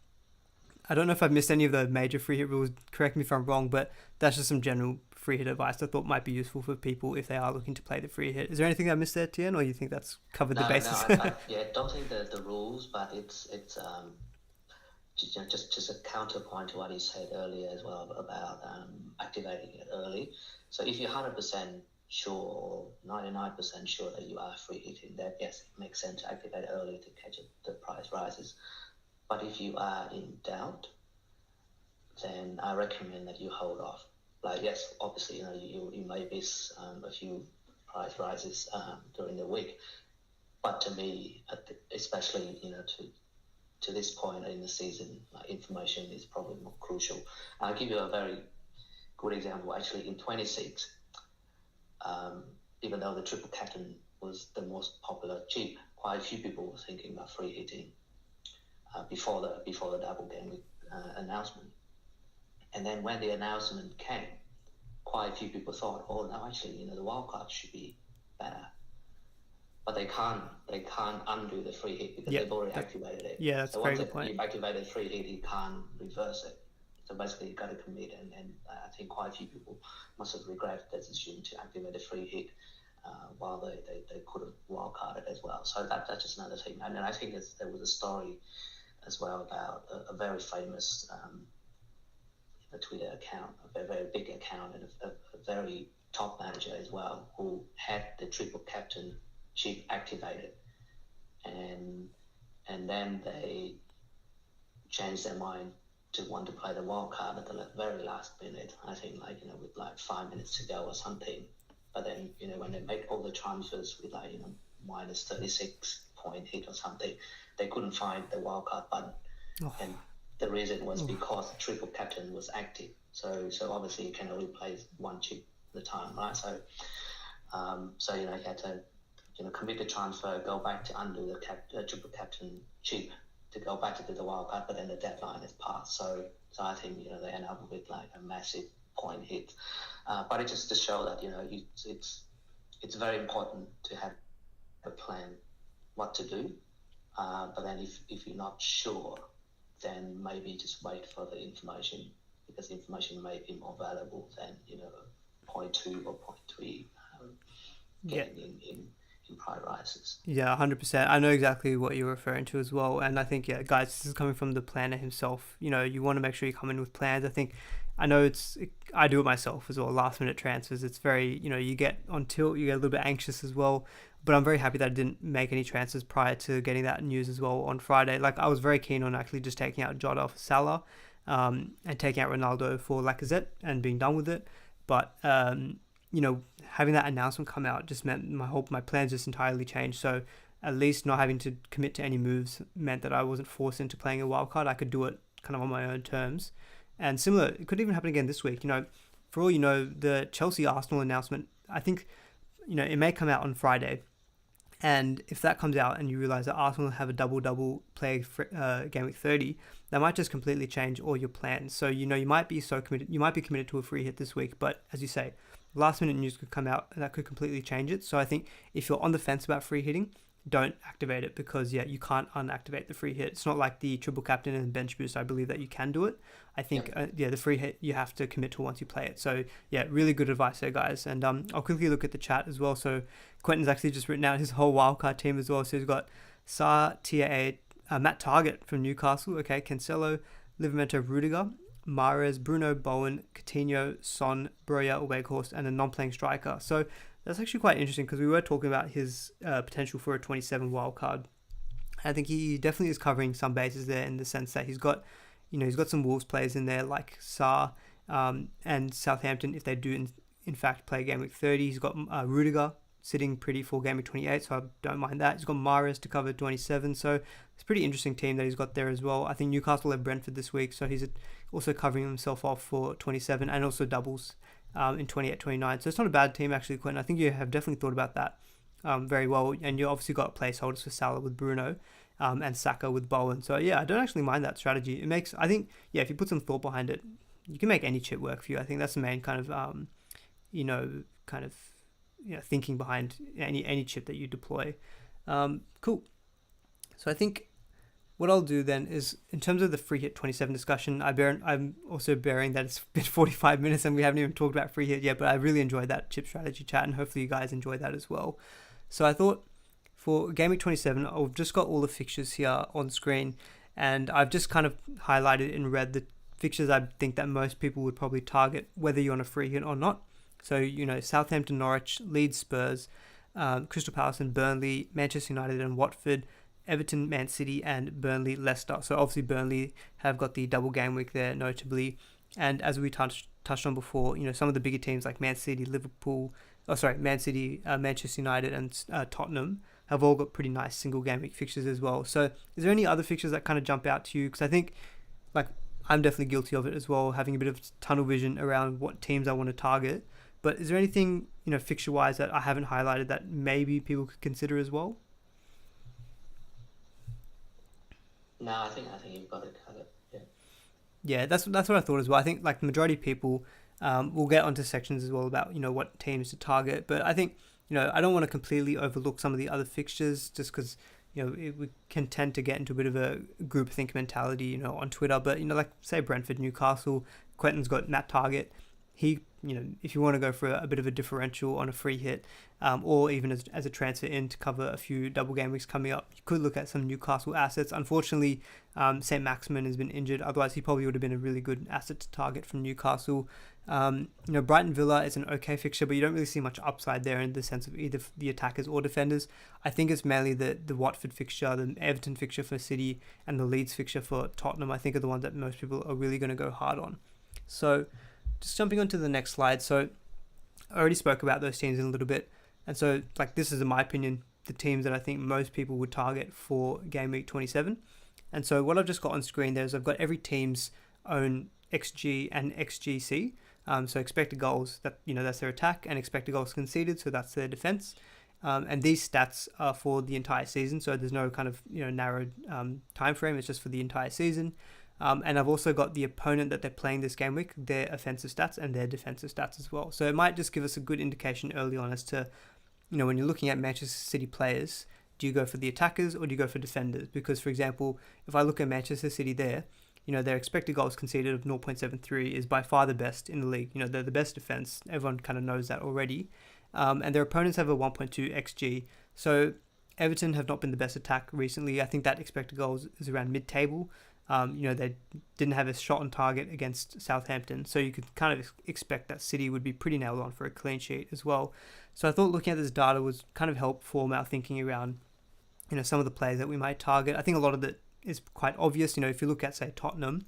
I don't know if I've missed any of the major free hit rules. Correct me if I'm wrong, but that's just some general free hit advice I thought might be useful for people if they are looking to play the free hit. Is there anything I missed there, Tian, or you think that's covered the bases? I don't think the rules, but it's just a counterpoint to what you said earlier as well about activating it early. So if you're 100% sure or 99% sure that you are free hitting, that yes, it makes sense to activate early to catch the price rises. But if you are in doubt, then I recommend that you hold off. Like, yes, obviously, you may miss a few price rises during the week, but to me, especially to this point in the season, information is probably more crucial. I'll give you a very good example. Actually, in 26, even though the triple captain was the most popular chip, quite a few people were thinking about free hitting before the double game week announcement. And then when the announcement came, quite a few people thought, oh, no, actually, the wildcard should be better. But they can't undo the free hit because they've already activated it. Yeah, that's so a very once good point. you've activated free hit, you can't reverse it. So basically, you got to commit, and I think quite a few people must have regretted their decision to activate a free hit while they could have wildcarded as well. So that's just another thing. And then I think there was a story as well about a very famous Twitter account, a very big account, and a very top manager as well, who had the triple captain chip activated, and then they changed their mind to want to play the wild card at the very last minute. I think with 5 minutes to go or something. But then when they make all the transfers with minus 36 point hit or something, they couldn't find the wild card button, and the reason was because the triple captain was active. So obviously you can only play one chip at a time, right? So you had to commit the transfer, go back to undo the triple captain chip to go back to do the wild card, but then the deadline has passed. So I think they end up with a massive point hit. But it just to show that it's very important to have a plan what to do. But then if you're not sure, then maybe just wait for the information, because the information may be more valuable than 0.2 or 0.3 getting in prior rises. Yeah, 100%. I know exactly what you're referring to as well. And I think, guys, this is coming from the planner himself. You want to make sure you come in with plans. I know I do it myself as well. Last minute transfers. It's very, you get on tilt, you get a little bit anxious as well. But I'm very happy that I didn't make any transfers prior to getting that news as well on Friday. I was very keen on actually just taking out Jota for Salah, and taking out Ronaldo for Lacazette and being done with it. But, having that announcement come out just meant my plans just entirely changed. So at least not having to commit to any moves meant that I wasn't forced into playing a wildcard. I could do it kind of on my own terms. And similar, it could even happen again this week. For all you know, the Chelsea-Arsenal announcement, I think, it may come out on Friday. And if that comes out and you realize that Arsenal have a double play for Gameweek 30, that might just completely change all your plans. So, you might be committed to a free hit this week, but as you say, last minute news could come out and that could completely change it. So I think if you're on the fence about free hitting, don't activate it, because you can't unactivate the free hit. It's not like the triple captain and bench boost. I believe that you can do it. I think the free hit you have to commit to once you play it. So really good advice there, guys. And I'll quickly look at the chat as well. So Quentin's actually just written out his whole wildcard team as well. So he's got Sa, Tier 8, Matt Target from Newcastle, Cancelo, Livramento, Rudiger, Mahrez, Bruno, Bowen, Coutinho, Son, Broja, Weghorst, and a non-playing striker. So that's actually quite interesting, because we were talking about his potential for a 27 wildcard. I think he definitely is covering some bases there, in the sense that he's got some Wolves players in there like Sa and Southampton if they do in fact play Game Week 30. He's got Rudiger sitting pretty for Game Week 28, so I don't mind that. He's got Mahrez to cover 27, so it's a pretty interesting team that he's got there as well. I think Newcastle have Brentford this week, so he's also covering himself off for 27 and also doubles in 28, 29. So it's not a bad team actually, Quentin. I think you have definitely thought about that very well, and you obviously got placeholders for Salah with Bruno and Saka with Bowen. So I don't actually mind that strategy. It makes, I think, if you put some thought behind it, you can make any chip work for you. I think that's the main kind of thinking behind any chip that you deploy. Cool. So I think what I'll do then is, in terms of the free hit 27 discussion, I'm also bearing that it's been 45 minutes and we haven't even talked about free hit yet, but I really enjoyed that chip strategy chat, and hopefully you guys enjoyed that as well. So I thought for Game Week 27, I've just got all the fixtures here on screen, and I've just kind of highlighted in red the fixtures I think that most people would probably target, whether you're on a free hit or not. So, Southampton, Norwich, Leeds, Spurs, Crystal Palace and Burnley, Manchester United and Watford, Everton, Man City, and Burnley, Leicester. So obviously Burnley have got the double game week there, notably. And as we touched on before, some of the bigger teams like Man City, Manchester United, and Tottenham have all got pretty nice single game week fixtures as well. So is there any other fixtures that kind of jump out to you? Because I think, I'm definitely guilty of it as well, having a bit of tunnel vision around what teams I want to target. But is there anything, fixture-wise that I haven't highlighted that maybe people could consider as well? No, I think you've got it covered. Yeah, that's what I thought as well. I think the majority of people will get onto sections as well about what teams to target. But I think I don't want to completely overlook some of the other fixtures just because we can tend to get into a bit of a groupthink mentality, on Twitter. But, like, say Brentford, Newcastle, Quentin's got Matt Target. He, if you want to go for a bit of a differential on a free hit, or even as a transfer in to cover a few double game weeks coming up, you could look at some Newcastle assets. Unfortunately, St. Maximin has been injured. Otherwise, he probably would have been a really good asset to target from Newcastle. Brighton Villa is an okay fixture, but you don't really see much upside there in the sense of either the attackers or defenders. I think it's mainly the Watford fixture, the Everton fixture for City, and the Leeds fixture for Tottenham, I think, are the ones that most people are really going to go hard on. So just jumping on to the next slide. So I already spoke about those teams in a little bit. And so, like, this is, in my opinion, the teams that I think most people would target for Gameweek 27. And so what I've just got on screen there is I've got every team's own XG and XGC. So expected goals, that's their attack, and expected goals conceded, so that's their defense. And these stats are for the entire season, so there's no kind of narrowed time frame. It's just for the entire season. And I've also got the opponent that they're playing this game week, their offensive stats and their defensive stats as well. So it might just give us a good indication early on as to, when you're looking at Manchester City players, do you go for the attackers or do you go for defenders? Because, for example, if I look at Manchester City there, their expected goals conceded of 0.73 is by far the best in the league. They're the best defense. Everyone kind of knows that already. And their opponents have a 1.2 XG. So Everton have not been the best attack recently. I think that expected goals is around mid-table. They didn't have a shot on target against Southampton. So you could kind of expect that City would be pretty nailed on for a clean sheet as well. So I thought looking at this data was kind of help form our thinking around, some of the players that we might target. I think a lot of it is quite obvious. If you look at, say, Tottenham,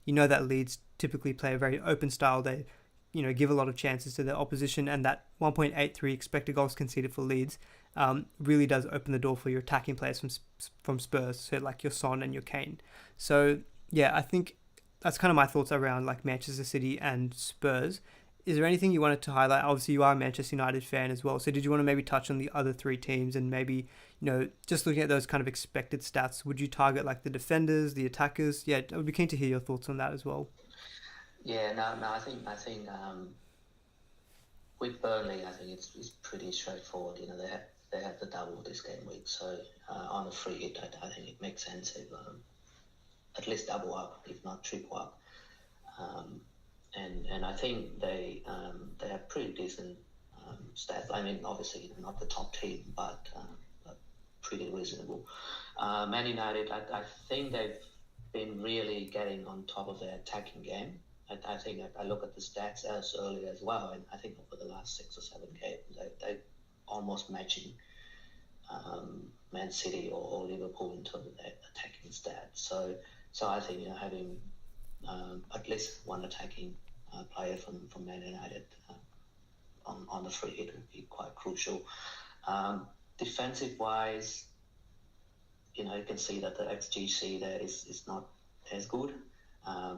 that Leeds typically play a very open style. They, give a lot of chances to their opposition, and that 1.83 expected goals conceded for Leeds really does open the door for your attacking players from Spurs, so like your Son and your Kane. So yeah, I think that's kind of my thoughts around like Manchester City and Spurs. Is there anything you wanted to highlight? Obviously, you are a Manchester United fan as well. So did you want to maybe touch on the other three teams and maybe, just looking at those kind of expected stats, would you target like the defenders, the attackers? Yeah, I would be keen to hear your thoughts on that as well. Yeah, no, I think with Burnley, I think it's pretty straightforward. They have the double this game week, so on a free hit, I think it makes sense if at least double up, if not triple up. And I think they have pretty decent stats. I mean, obviously not the top team, but pretty reasonable. Man United, I think they've been really getting on top of their attacking game. I think I look at the stats as early as well, and I think over the last 6 or 7 games, they're almost matching Man City or Liverpool in terms of their attacking stats. So I think having at least one attacking player from Man United on the free hit would be quite crucial. Defensive wise, you can see that the XGC there is not as good.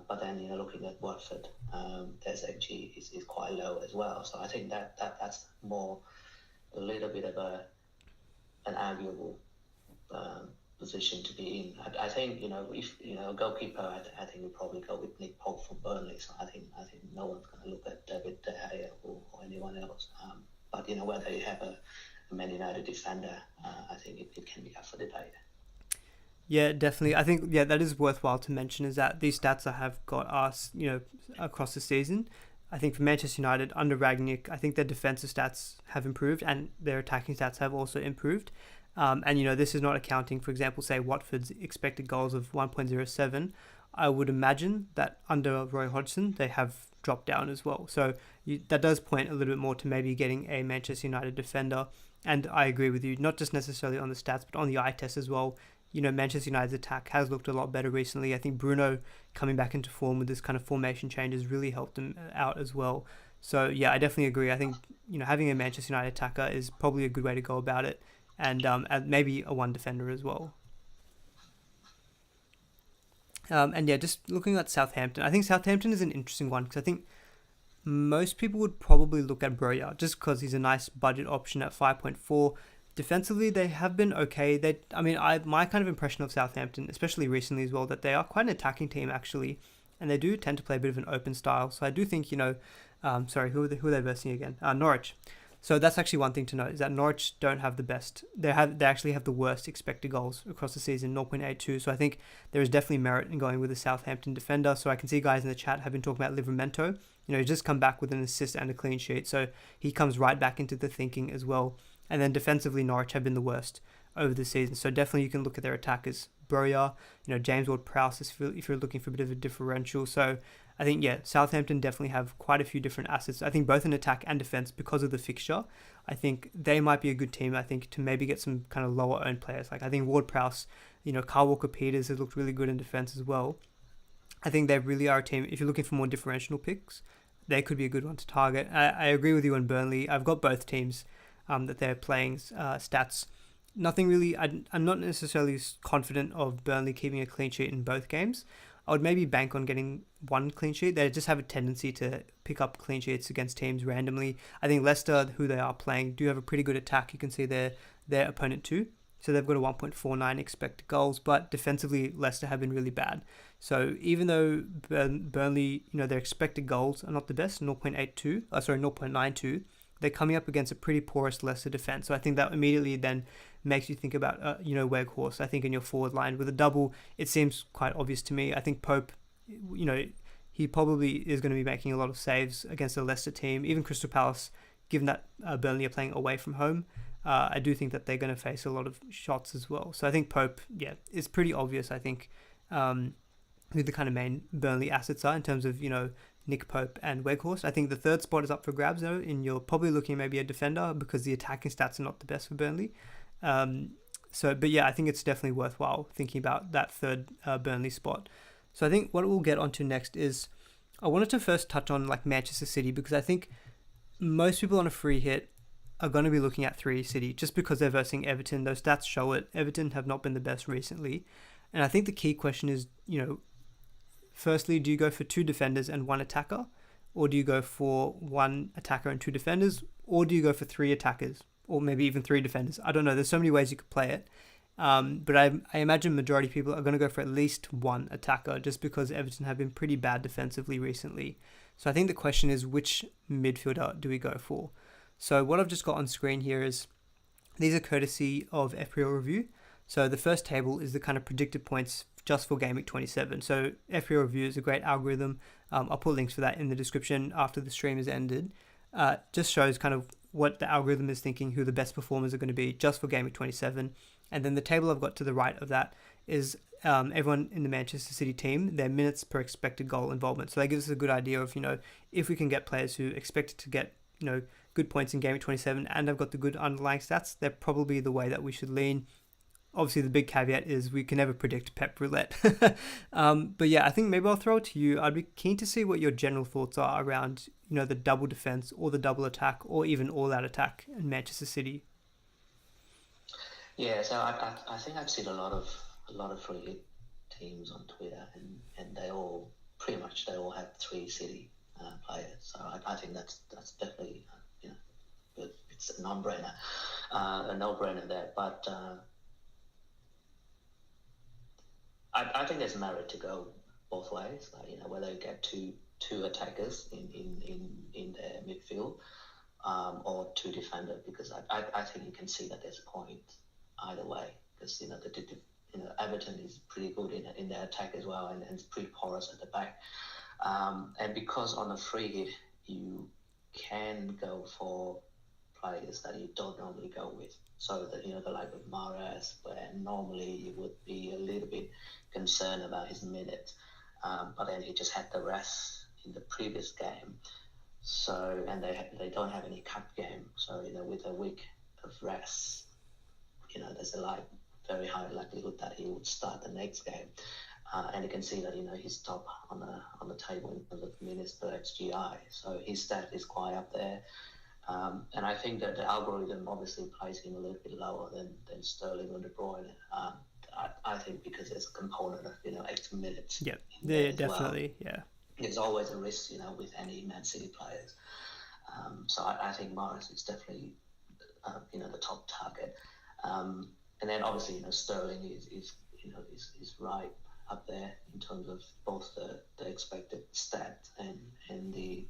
But then looking at Watford, their XG is quite low as well. So I think that's more a little bit of an arguable position to be in. I think if goalkeeper, I think we'll probably go with Nick Pope from Burnley. So I think no one's going to look at David De Gea or anyone else. But whether you have a Man United defender, I think it can be up for debate. Yeah, definitely. I think, that is worthwhile to mention is that these stats I have got us, across the season. I think for Manchester United, under Rangnick, I think their defensive stats have improved and their attacking stats have also improved. And this is not accounting, for example, say Watford's expected goals of 1.07. I would imagine that under Roy Hodgson, they have dropped down as well. So that does point a little bit more to maybe getting a Manchester United defender. And I agree with you, not just necessarily on the stats, but on the eye test as well. Manchester United's attack has looked a lot better recently. I think Bruno coming back into form with this kind of formation change has really helped them out as well. So yeah, I definitely agree. I think, having a Manchester United attacker is probably a good way to go about it. And maybe a one defender as well. And yeah, just looking at Southampton, I think Southampton is an interesting one because I think most people would probably look at Broja just because he's a nice budget option at 5.4. Defensively, they have been okay. My kind of impression of Southampton, especially recently as well, that they are quite an attacking team actually, and they do tend to play a bit of an open style. So I do think, who are they versing again? Norwich. So that's actually one thing to note, is that Norwich don't have the best. They actually have the worst expected goals across the season, 0.82. So I think there is definitely merit in going with a Southampton defender. So I can see guys in the chat have been talking about Livramento. He's just come back with an assist and a clean sheet, so he comes right back into the thinking as well. And then defensively, Norwich have been the worst over the season. So definitely you can look at their attackers. Broja, James Ward-Prowse, if you're looking for a bit of a differential. So I think, Southampton definitely have quite a few different assets. I think both in attack and defense because of the fixture. I think they might be a good team, I think, to maybe get some kind of lower owned players. Like I think Ward-Prowse, Kyle Walker-Peters has looked really good in defense as well. I think they really are a team. If you're looking for more differential picks, they could be a good one to target. I agree with you on Burnley. I've got both teams that they're playing stats. Nothing really. I'm not necessarily confident of Burnley keeping a clean sheet in both games. I would maybe bank on getting one clean sheet. They just have a tendency to pick up clean sheets against teams randomly. I think Leicester, who they are playing, do have a pretty good attack. You can see their opponent too. So they've got a 1.49 expected goals, but defensively, Leicester have been really bad. So even though Burnley, their expected goals are not the best, 0.92, they're coming up against a pretty porous Leicester defense. So I think that immediately then makes you think about, Weghorst. I think in your forward line with a double, it seems quite obvious to me. I think Pope, he probably is going to be making a lot of saves against the Leicester team. Even Crystal Palace, given that Burnley are playing away from home, I do think that they're going to face a lot of shots as well. So I think Pope, it's pretty obvious, I think, who the kind of main Burnley assets are in terms of, Nick Pope and Weghorst. I think the third spot is up for grabs though, and you're probably looking maybe a defender because the attacking stats are not the best for Burnley. I think it's definitely worthwhile thinking about that third Burnley spot. So I think what we'll get onto next is, I wanted to first touch on like Manchester City, because I think most people on a free hit are going to be looking at 3 City just because they're versing Everton. Those stats show it. Everton have not been the best recently. And I think the key question is, firstly, do you go for 2 defenders and 1 attacker? Or do you go for 1 attacker and 2 defenders? Or do you go for 3 attackers? Or maybe even 3 defenders? I don't know. There's so many ways you could play it. But I imagine majority of people are going to go for at least 1 attacker just because Everton have been pretty bad defensively recently. So I think the question is, which midfielder do we go for? So what I've just got on screen here is, these are courtesy of FPL Review. So the first table is the kind of predicted points just for Gameweek 27. So FPL Review is a great algorithm. I'll put links for that in the description after the stream is ended. Just shows kind of what the algorithm is thinking, who the best performers are going to be just for Gameweek 27. And then the table I've got to the right of that is everyone in the Manchester City team, their minutes per expected goal involvement. So that gives us a good idea of, if we can get players who expected to get, good points in Gameweek 27 and have got the good underlying stats, they're probably the way that we should lean. Obviously, the big caveat is we can never predict Pep Roulette. I think maybe I'll throw it to you. I'd be keen to see what your general thoughts are around, the double defense or the double attack or even all-out attack in Manchester City. Yeah, so I think I've seen a lot of free hit teams on Twitter, and they all have 3 City players. So I think that's definitely it's a no-brainer there. But I think there's merit to go both ways. Whether you get two attackers in their midfield or 2 defenders, because I think you can see that there's a point either way, because Everton is pretty good in their attack as well, and it's pretty porous at the back. And because on a free hit you can go for players that you don't normally go with. So that the like of Mahrez, where normally you would be a little bit concerned about his minutes, but then he just had the rest in the previous game. So and they don't have any cup game. So with a week of rest, there's a very high likelihood that he would start the next game. And you can see that he's top on the table in terms of minutes per XGI. So his stat is quite up there. And I think that the algorithm obviously plays him a little bit lower than Sterling or De Bruyne. I think because there's a component of extra minutes. Yeah, definitely. Well. Yeah. There's always a risk, with any Man City players. So I think Morris is definitely the top target. And then obviously Sterling is right up there in terms of both the expected stat and the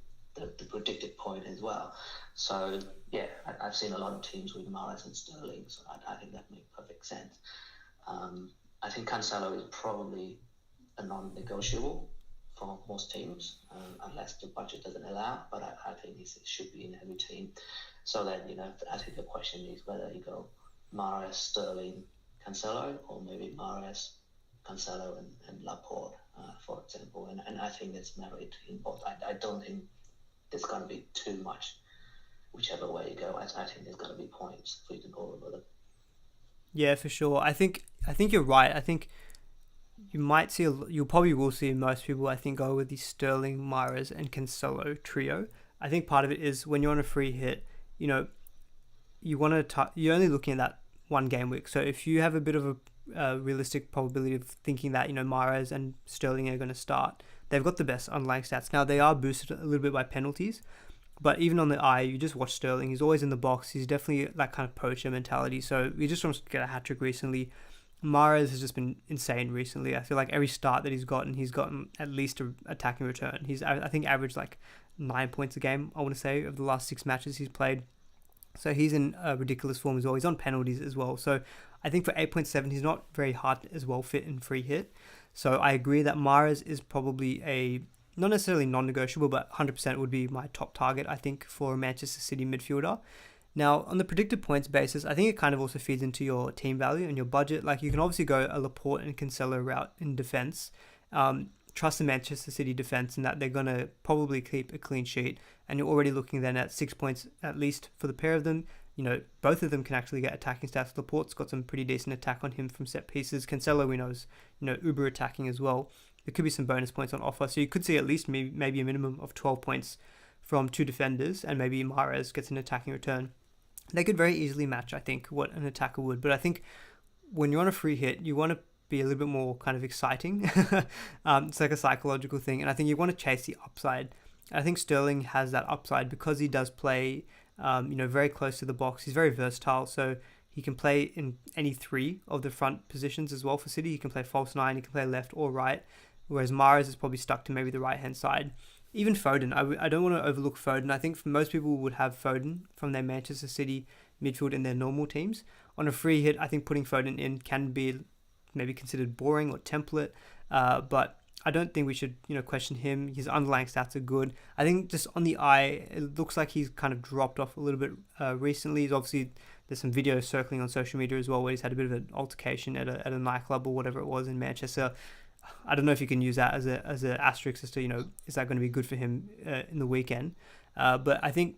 predicted point as well. So yeah, I've seen a lot of teams with Mahrez and Sterling, so I think that makes perfect sense. I think Cancelo is probably a non-negotiable for most teams, unless the budget doesn't allow. But I think it should be in every team. So then, I think the question is whether you go Mahrez, Sterling, Cancelo, or maybe Mahrez, Cancelo, and Laporte, for example. And I think there's merit in both. I don't think there's going to be too much whichever way you go. I think there's going to be points for you to go over them. Yeah, for sure. I think you're right. I think you probably will see most people, I think, go with the Sterling, Mahrez, and Cancelo trio. I think part of it is when you're on a free hit, you want to you're only looking at that one game week. So if you have a bit of a realistic probability of thinking that Mahrez and Sterling are going to start, they've got the best underlying stats. Now they are boosted a little bit by penalties, but even on the eye, you just watch Sterling. He's always in the box. He's definitely that kind of poacher mentality. So we just want to get a hat trick recently. Mahrez has just been insane recently. I feel like every start that he's gotten at least an attacking return. He's, I think, averaged like 9 points a game, I want to say, of the last 6 matches he's played. So he's in a ridiculous form as well. He's on penalties as well. So I think for 8.7, he's not very hard as well fit in free hit. So I agree that Mahrez is probably not necessarily non-negotiable, but 100% would be my top target, I think, for a Manchester City midfielder. Now, on the predicted points basis, I think it kind of also feeds into your team value and your budget. Like, you can obviously go a Laporte and Cancelo route in defence. Trust the Manchester City defence in that they're going to probably keep a clean sheet. And you're already looking then at 6 points at least for the pair of them. Both of them can actually get attacking stats. Laporte's got some pretty decent attack on him from set pieces. Cancelo, we know, is, uber attacking as well. There could be some bonus points on offer. So you could see at least maybe a minimum of 12 points from 2 defenders, and maybe Mahrez gets an attacking return. They could very easily match, I think, what an attacker would. But I think when you're on a free hit, you want to be a little bit more kind of exciting. It's like a psychological thing. And I think you want to chase the upside. I think Sterling has that upside because he does play, very close to the box. He's very versatile. So he can play in any 3 of the front positions as well for City. He can play false 9, he can play left or right. Whereas Mahrez is probably stuck to maybe the right-hand side. Even Foden, I don't want to overlook Foden. I think most people would have Foden from their Manchester City midfield in their normal teams. On a free hit, I think putting Foden in can be maybe considered boring or template, but I don't think we should, question him. His underlying stats are good. I think just on the eye, it looks like he's kind of dropped off a little bit recently. There's some videos circling on social media as well where he's had a bit of an altercation at a nightclub or whatever it was in Manchester. I don't know if you can use that as an asterisk as to, is that going to be good for him in the weekend? But I think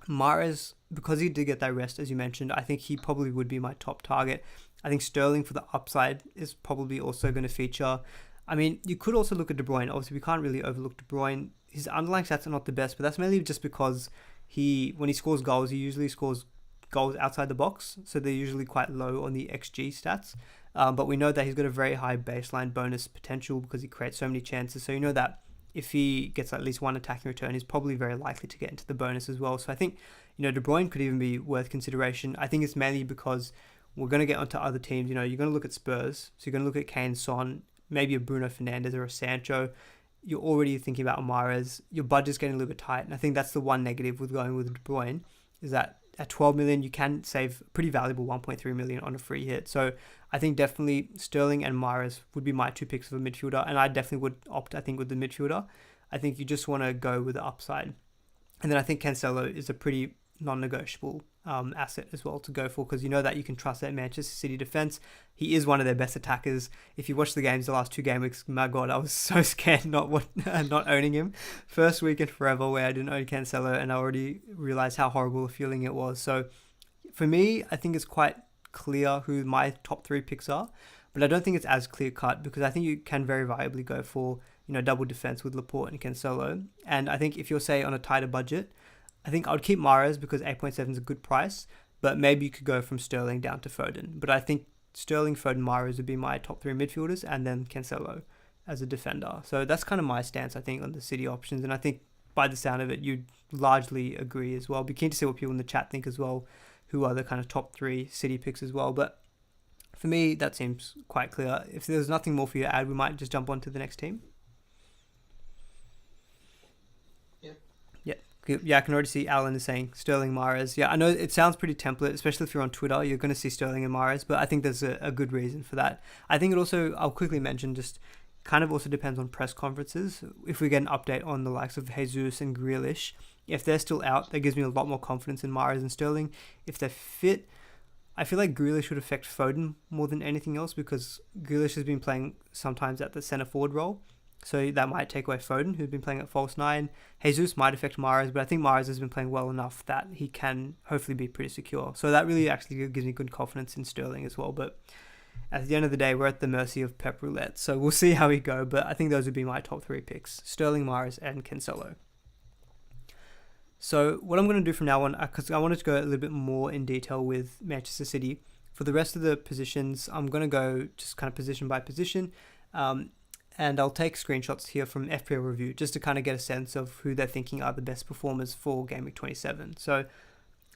Mahrez, because he did get that rest, as you mentioned, I think he probably would be my top target. I think Sterling for the upside is probably also going to feature. I mean, you could also look at De Bruyne. Obviously, we can't really overlook De Bruyne. His underlying stats are not the best, but that's mainly just because when he scores goals, he usually scores goals outside the box. So they're usually quite low on the XG stats. But we know that he's got a very high baseline bonus potential because he creates so many chances. So you know that if he gets at least one attacking return, he's probably very likely to get into the bonus as well. So I think, De Bruyne could even be worth consideration. I think it's mainly because we're going to get onto other teams. You're going to look at Spurs. So you're going to look at Kane, Son, maybe a Bruno Fernandes or a Sancho. You're already thinking about Mahrez. Your budget's getting a little bit tight. And I think that's the one negative with going with De Bruyne, is that at 12 million, you can save a pretty valuable 1.3 million on a free hit. So I think definitely Sterling and Mahrez would be my 2 picks of a midfielder. And I definitely would opt, I think, with the midfielder. I think you just want to go with the upside. And then I think Cancelo is a pretty non-negotiable asset as well to go for, because you know that you can trust that Manchester City defense. He is one of their best attackers. If you watch the games the last 2 game weeks, my God, I was so scared not owning him. First week in forever where I didn't own Cancelo, and I already realized how horrible a feeling it was. So for me, I think it's quite clear who my top 3 picks are, but I don't think it's as clear cut, because I think you can very viably go for double defense with Laporte and Cancelo. And I think if you're, say, on a tighter budget, I think I would keep Mahrez because 8.7 is a good price, but maybe you could go from Sterling down to Foden. But I think Sterling, Foden, Mahrez would be my top 3 midfielders, and then Cancelo as a defender. So that's kind of my stance, I think, on the City options. And I think by the sound of it, you'd largely agree as well. Be keen to see what people in the chat think as well, who are the kind of top 3 City picks as well. But for me, that seems quite clear. If there's nothing more for you to add, we might just jump on to the next team. Yeah, I can already see Alan is saying Sterling Mahrez. Yeah, I know it sounds pretty template, especially if you're on Twitter. You're going to see Sterling and Mahrez, but I think there's a good reason for that. I think it also, I'll quickly mention, just kind of also depends on press conferences. If we get an update on the likes of Jesus and Grealish, if they're still out, that gives me a lot more confidence in Mahrez and Sterling. If they're fit, I feel like Grealish would affect Foden more than anything else because Grealish has been playing sometimes at the centre forward role. So that might take away Foden, who's been playing at false nine. Jesus might affect Mahrez, but I think Mahrez has been playing well enough that he can hopefully be pretty secure. So that really actually gives me good confidence in Sterling as well. But at the end of the day, we're at the mercy of Pep Roulette. So we'll see how we go. But I think those would be my top 3 picks. Sterling, Mahrez, and Cancelo. So what I'm going to do from now on, because I wanted to go a little bit more in detail with Manchester City. For the rest of the positions, I'm going to go just kind of position by position. And I'll take screenshots here from FPL Review just to kind of get a sense of who they're thinking are the best performers for Gameweek 27. So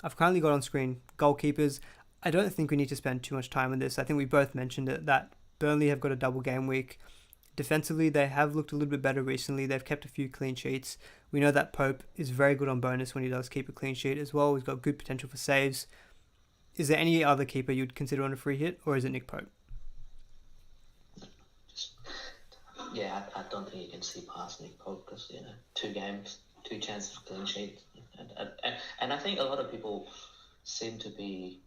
I've currently got on screen goalkeepers. I don't think we need to spend too much time on this. I think we both mentioned it, that Burnley have got a double game week. Defensively, they have looked a little bit better recently. They've kept a few clean sheets. We know that Pope is very good on bonus when he does keep a clean sheet as well. He's got good potential for saves. Is there any other keeper you'd consider on a free hit, or is it Nick Pope? Yeah, I don't think you can see past Nick Pope because, 2 games, 2 chances for clean sheet. And I think a lot of people seem to be,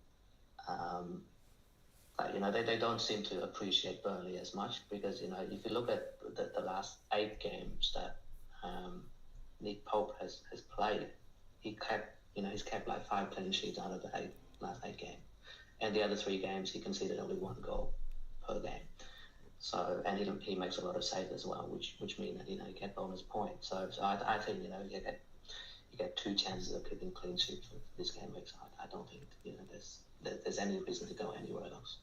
they don't seem to appreciate Burnley as much because, if you look at the last 8 games that Nick Pope has played, he's kept like 5 clean sheets out of the last 8 games. And the other 3 games, he conceded only 1 goal per game. So, and he makes a lot of saves as well, which mean that, you get bonus points. So I think, you get 2 chances of keeping clean sheet for this game week. So I don't think, there's any reason to go anywhere else.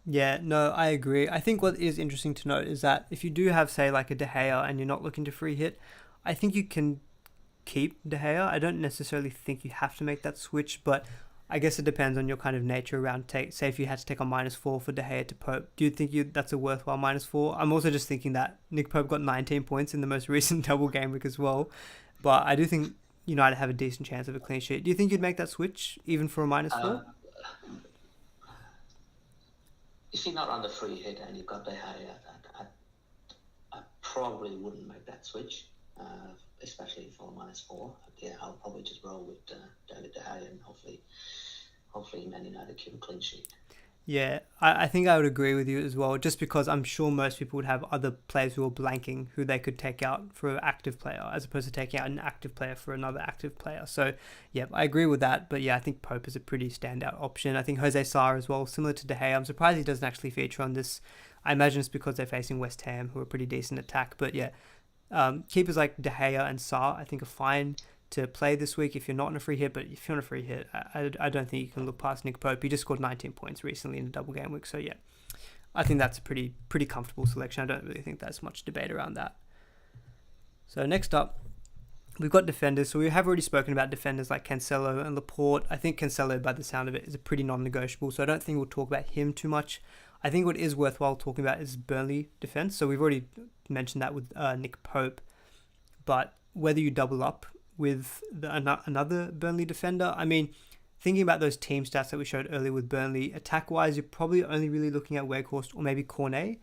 Yeah, no, I agree. I think what is interesting to note is that if you do have, say, like a De Gea and you're not looking to free hit, I think you can keep De Gea. I don't necessarily think you have to make that switch, but I guess it depends on your kind of nature around say if you had to take a -4 for De Gea to Pope, do you think that's a worthwhile -4? I'm also just thinking that Nick Pope got 19 points in the most recent double game week as well, but I do think United have a decent chance of a clean sheet. Do you think you'd make that switch even for a -4? If you're not on the free hit and you've got De Gea, I probably wouldn't make that switch, especially for -4. Yeah, I'll probably just roll with David De Gea and hopefully Man United keep a clean sheet. Yeah, I think I would agree with you as well, just because I'm sure most people would have other players who are blanking who they could take out for an active player as opposed to taking out an active player for another active player. So, yeah, I agree with that. But, yeah, I think Pope is a pretty standout option. I think Jose Sarr as well, similar to De Gea. I'm surprised he doesn't actually feature on this. I imagine it's because they're facing West Ham, who are pretty decent attack. But, yeah, keepers like De Gea and Sarr, I think, are fine to play this week if you're not on a free hit, but if you're on a free hit, I don't think you can look past Nick Pope. He just scored 19 points recently in a double game week, so yeah, I think that's a pretty comfortable selection. I don't really think there's much debate around that. So next up, we've got defenders. So we have already spoken about defenders like Cancelo and Laporte. I think Cancelo, by the sound of it, is a pretty non-negotiable, so I don't think we'll talk about him too much. I think what is worthwhile talking about is Burnley defense. So we've already mentioned that with Nick Pope, but whether you double up with another Burnley defender, I mean, thinking about those team stats that we showed earlier with Burnley, attack-wise, you're probably only really looking at Weghorst or maybe Cornet.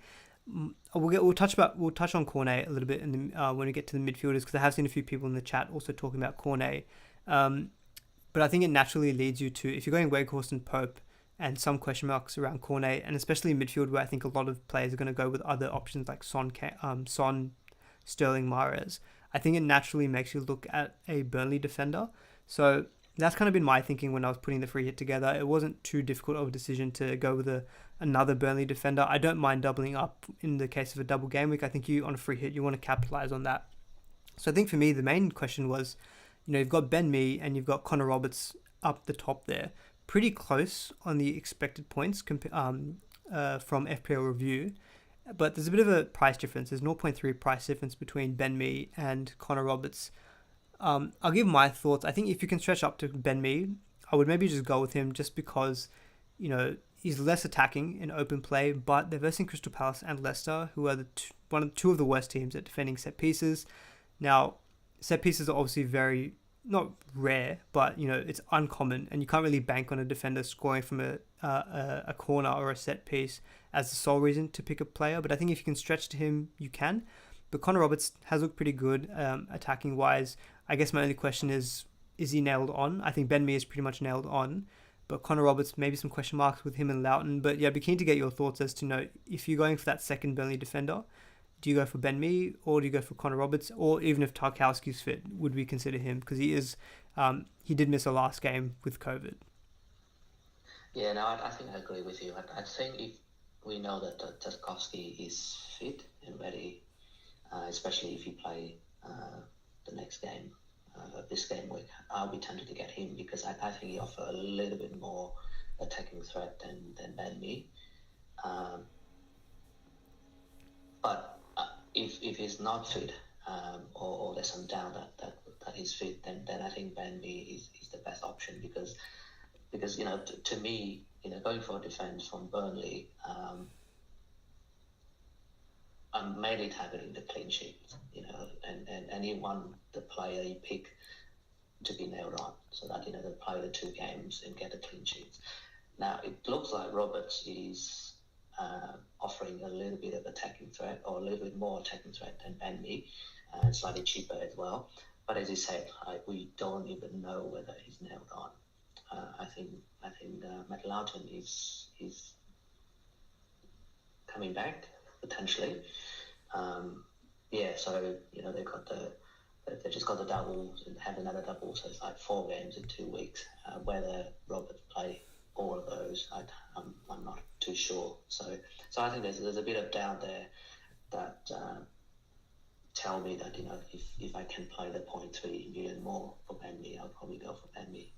We'll touch on Cornet a little bit in the, when we get to the midfielders, because I have seen a few people in the chat also talking about Cornet. But I think it naturally leads you to, if you're going Weghorst and Pope and some question marks around Cornet, and especially in midfield where I think a lot of players are going to go with other options like Son, Sterling, Mahrez, I think it naturally makes you look at a Burnley defender. So that's kind of been my thinking when I was putting the free hit together. It wasn't too difficult of a decision to go with another Burnley defender. I don't mind doubling up in the case of a double game week. I think you, on a free hit, you want to capitalize on that. So I think for me, the main question was, you've got Ben Mee and you've got Connor Roberts up the top there. Pretty close on the expected points from FPL Review. But there's a bit of a price difference. There's 0.3 price difference between Ben Mee and Connor Roberts. I'll give my thoughts. I think if you can stretch up to Ben Mee, I would maybe just go with him just because, he's less attacking in open play, but they're versing Crystal Palace and Leicester, who are two of the worst teams at defending set pieces. Now, set pieces are obviously very not rare, but it's uncommon, and you can't really bank on a defender scoring from a corner or a set piece as the sole reason to pick a player. But I think if you can stretch to him, you can. But Connor Roberts has looked pretty good attacking wise. I guess my only question is he nailed on? I think Ben Mee is pretty much nailed on. But Connor Roberts, maybe some question marks with him and Loughton. But yeah, I'd be keen to get your thoughts as to if you're going for that second Burnley defender, do you go for Ben Mee or do you go for Connor Roberts? Or even if Tarkowski's fit, would we consider him? Because he did miss a last game with COVID. Yeah, no, I think I agree with you. I think if we know that Tarkowski is fit and ready, especially if you play the next game, this game week, I'll be tempted to get him because I think he offers a little bit more attacking threat than Ben Mee. But if he's not fit, or there's some doubt that he's fit, then I think Ben Mee is the best option because to me, going for a defense from Burnley, I'm mainly targeting the clean sheet, and you want the player you pick to be nailed on so that, they play the 2 games and get the clean sheets. Now, it looks like Roberts is offering a little bit of attacking threat or a little bit more attacking threat than Ben Mee, and slightly cheaper as well. But as you said, we don't even know whether he's nailed on. I think Matt Loughton is coming back potentially. So they just got the double and have another double, so it's like 4 games in 2 weeks. Whether Roberts play all of those, I'm not too sure. So I think there's a bit of doubt there that tell me that if I can play the 0.3 million more for Ben Mee, I'll probably go for Ben Mee.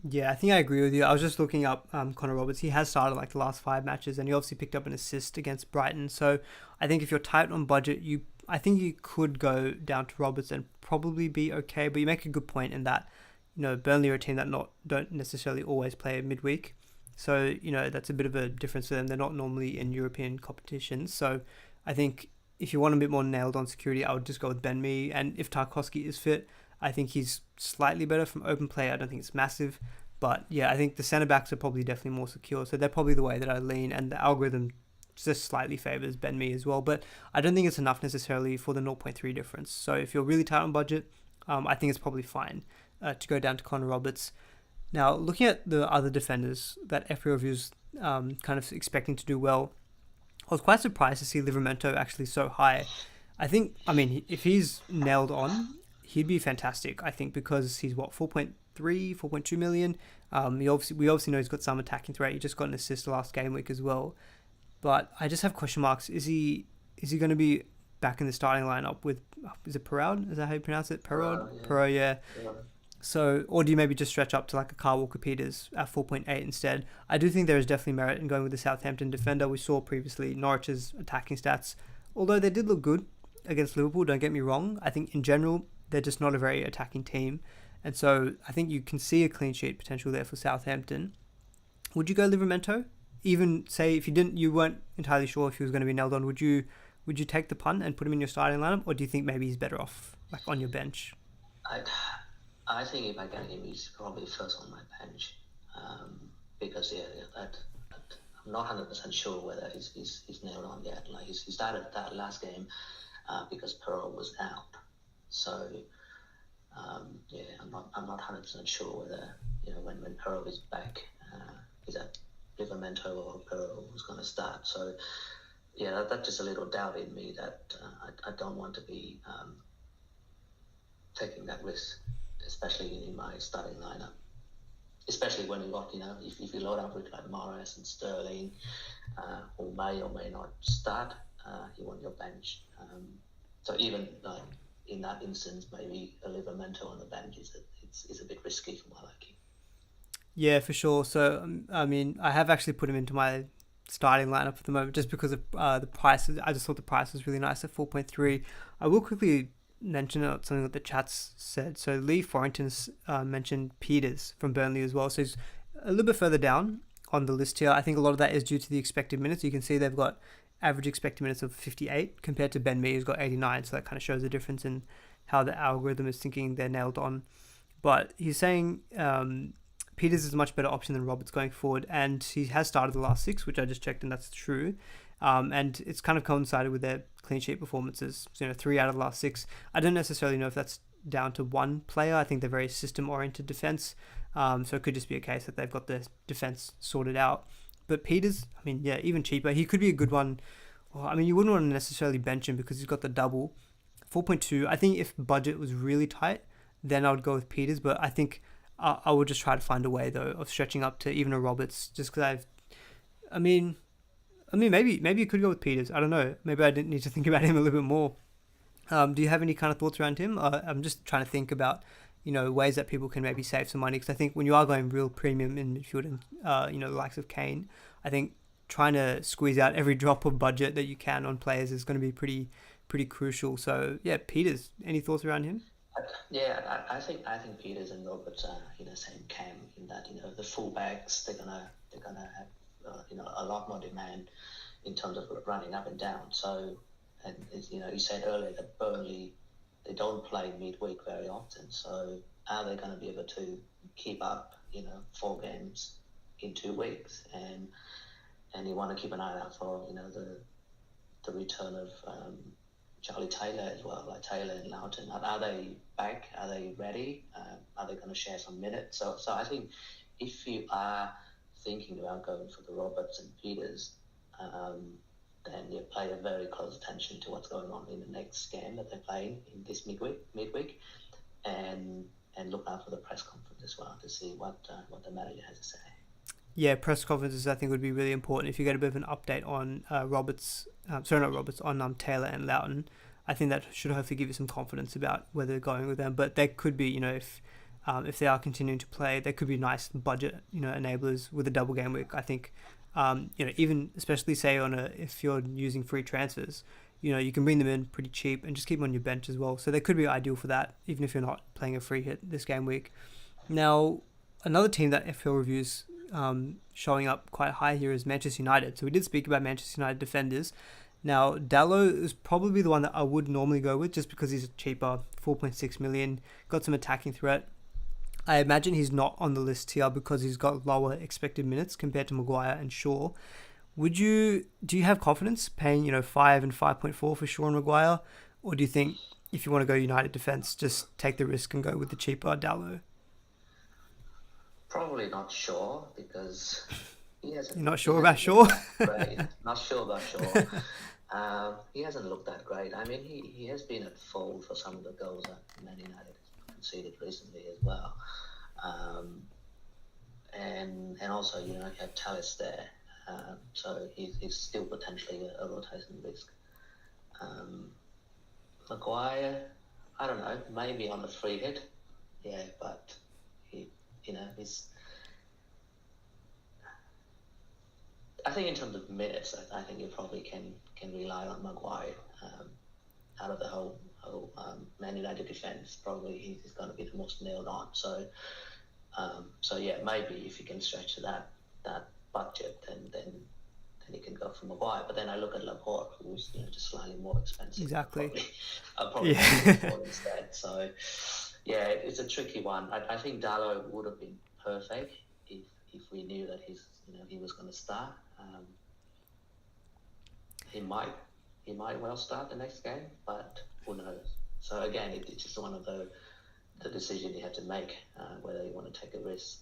Yeah, I think I agree with you. I was just looking up Connor Roberts. He has started like the last 5 matches, and he obviously picked up an assist against Brighton. So I think if you're tight on budget, I think you could go down to Roberts and probably be okay. But you make a good point in that Burnley are a team that don't necessarily always play midweek. So that's a bit of a difference for them. They're not normally in European competitions. So I think if you want a bit more nailed on security, I would just go with Ben Mee. And if Tarkowski is fit, I think he's slightly better from open play. I don't think it's massive. But yeah, I think the centre-backs are probably definitely more secure. So they're probably the way that I lean. And the algorithm just slightly favours Ben Mee as well. But I don't think it's enough necessarily for the 0.3 difference. So if you're really tight on budget, I think it's probably fine to go down to Connor Roberts. Now, looking at the other defenders that FPL Review's kind of expecting to do well, I was quite surprised to see Livramento actually so high. If he's nailed on, he'd be fantastic, I think, because he's 4.3, 4.2 million. We obviously know he's got some attacking threat. He just got an assist last game week as well. But I just have question marks. Is he going to be back in the starting lineup with, is it Perraud? Is that how you pronounce it? Perraud, yeah. So, or do you maybe just stretch up to like a Kyle Walker-Peters at 4.8 instead? I do think there is definitely merit in going with the Southampton defender. We saw previously Norwich's attacking stats, although they did look good against Liverpool, don't get me wrong. I think in general, they're just not a very attacking team. And so I think you can see a clean sheet potential there for Southampton. Would you go Livramento? Even say if you weren't entirely sure if he was going to be nailed on, would you take the punt and put him in your starting lineup, or do you think maybe he's better off like on your bench? I think if I get him, he's probably first on my bench, because I'm not 100% sure whether he's nailed on yet. Like he started that last game because Perraud was out, so I'm not 100% sure whether when Perraud is back, is that Livramento or Perraud who's going to start. So that's just a little doubt in me that I don't want to be taking that risk, especially in my starting lineup. Especially when you got, if you load up with like Morris and Sterling, who may or may not start, you want your bench. So even like in that instance, maybe a Livramento on the bench is a bit risky for my liking. Yeah, for sure. So I have actually put him into my starting lineup at the moment just because of the price. I just thought the price was really nice at 4.3. I will quickly mention something that the chat's said. So Lee Forrington's mentioned Peters from Burnley as well. So he's a little bit further down on the list here. I think a lot of that is due to the expected minutes. You can see they've got average expected minutes of 58 compared to Ben Mee, who's got 89. So that kind of shows the difference in how the algorithm is thinking they're nailed on. but he's saying Peters is a much better option than Roberts going forward, and he has started the last 6, which I just checked, and that's true. And it's kind of coincided with their clean sheet performances. So, 3 out of the last 6. I don't necessarily know if that's down to one player. I think they're very system-oriented defense. So it could just be a case that they've got their defense sorted out. But Peters, I mean, yeah, even cheaper. He could be a good one. Well, I mean, you wouldn't want to necessarily bench him because he's got the double. 4.2. I think if budget was really tight, then I would go with Peters. But I think I would just try to find a way, though, of stretching up to even a Roberts. Just because maybe you could go with Peters. I don't know. Maybe I didn't need to think about him a little bit more. Do you have any kind of thoughts around him? I'm just trying to think about, ways that people can maybe save some money. Because I think when you are going real premium in midfield and, the likes of Kane, I think trying to squeeze out every drop of budget that you can on players is going to be pretty crucial. So, yeah, Peters, any thoughts around him? Yeah, I think Peters and Roberts are in the same camp in that the fullbacks they're gonna have a lot more demand in terms of running up and down. So, and you said earlier that Burnley they don't play midweek very often. So are they going to be able to keep up 4 games in 2 weeks? And you want to keep an eye out for the return of Charlie Taylor as well, like Taylor and Loughton. Are they back? Are they ready? Are they going to share some minutes? So I think if you are thinking about going for the Roberts and Peters, then you pay a very close attention to what's going on in the next game that they're playing in this midweek, and look out for the press conference as well to see what the manager has to say. Yeah, press conferences I think would be really important. If you get a bit of an update on on Taylor and Loughton, I think that should hopefully give you some confidence about where they're going with them. But they could be, if they are continuing to play, they could be nice budget, enablers with a double game week. I think, even especially say if you're using free transfers, you can bring them in pretty cheap and just keep them on your bench as well. So they could be ideal for that, even if you're not playing a free hit this game week. Now, another team that FPL reviews showing up quite high here is Manchester United. So we did speak about Manchester United defenders. Now, Dalot is probably the one that I would normally go with just because he's cheaper, 4.6 million, got some attacking threat. I imagine he's not on the list here because he's got lower expected minutes compared to Maguire and Shaw. Do you have confidence paying 5 and 5.4 for Shaw and Maguire, or do you think if you want to go United defense, just take the risk and go with the cheaper Dalot? Probably not Shaw because he hasn't. You're not sure about Shaw? Great. Not sure about Shaw. He hasn't looked that great. I mean, he has been at fault for some of the goals that Man United conceded recently as well. And also, you have Tallis there. So he's still potentially a rotation risk. Maguire, I don't know, maybe on a free hit. Yeah, but he's... I think in terms of minutes, I think you probably can rely on Maguire. Out of the whole Man United defence, probably he's going to be the most nailed on. So yeah, maybe if you can stretch to that budget, then you can go for Maguire. But then I look at Laporte, who's just slightly more expensive. Exactly. I'll probably go for Laporte instead. So yeah, it's a tricky one. I think Dalot would have been perfect if we knew that he was going to start. He might well start the next game, but who knows? So again, it's just one of the decisions you have to make, whether you want to take a risk.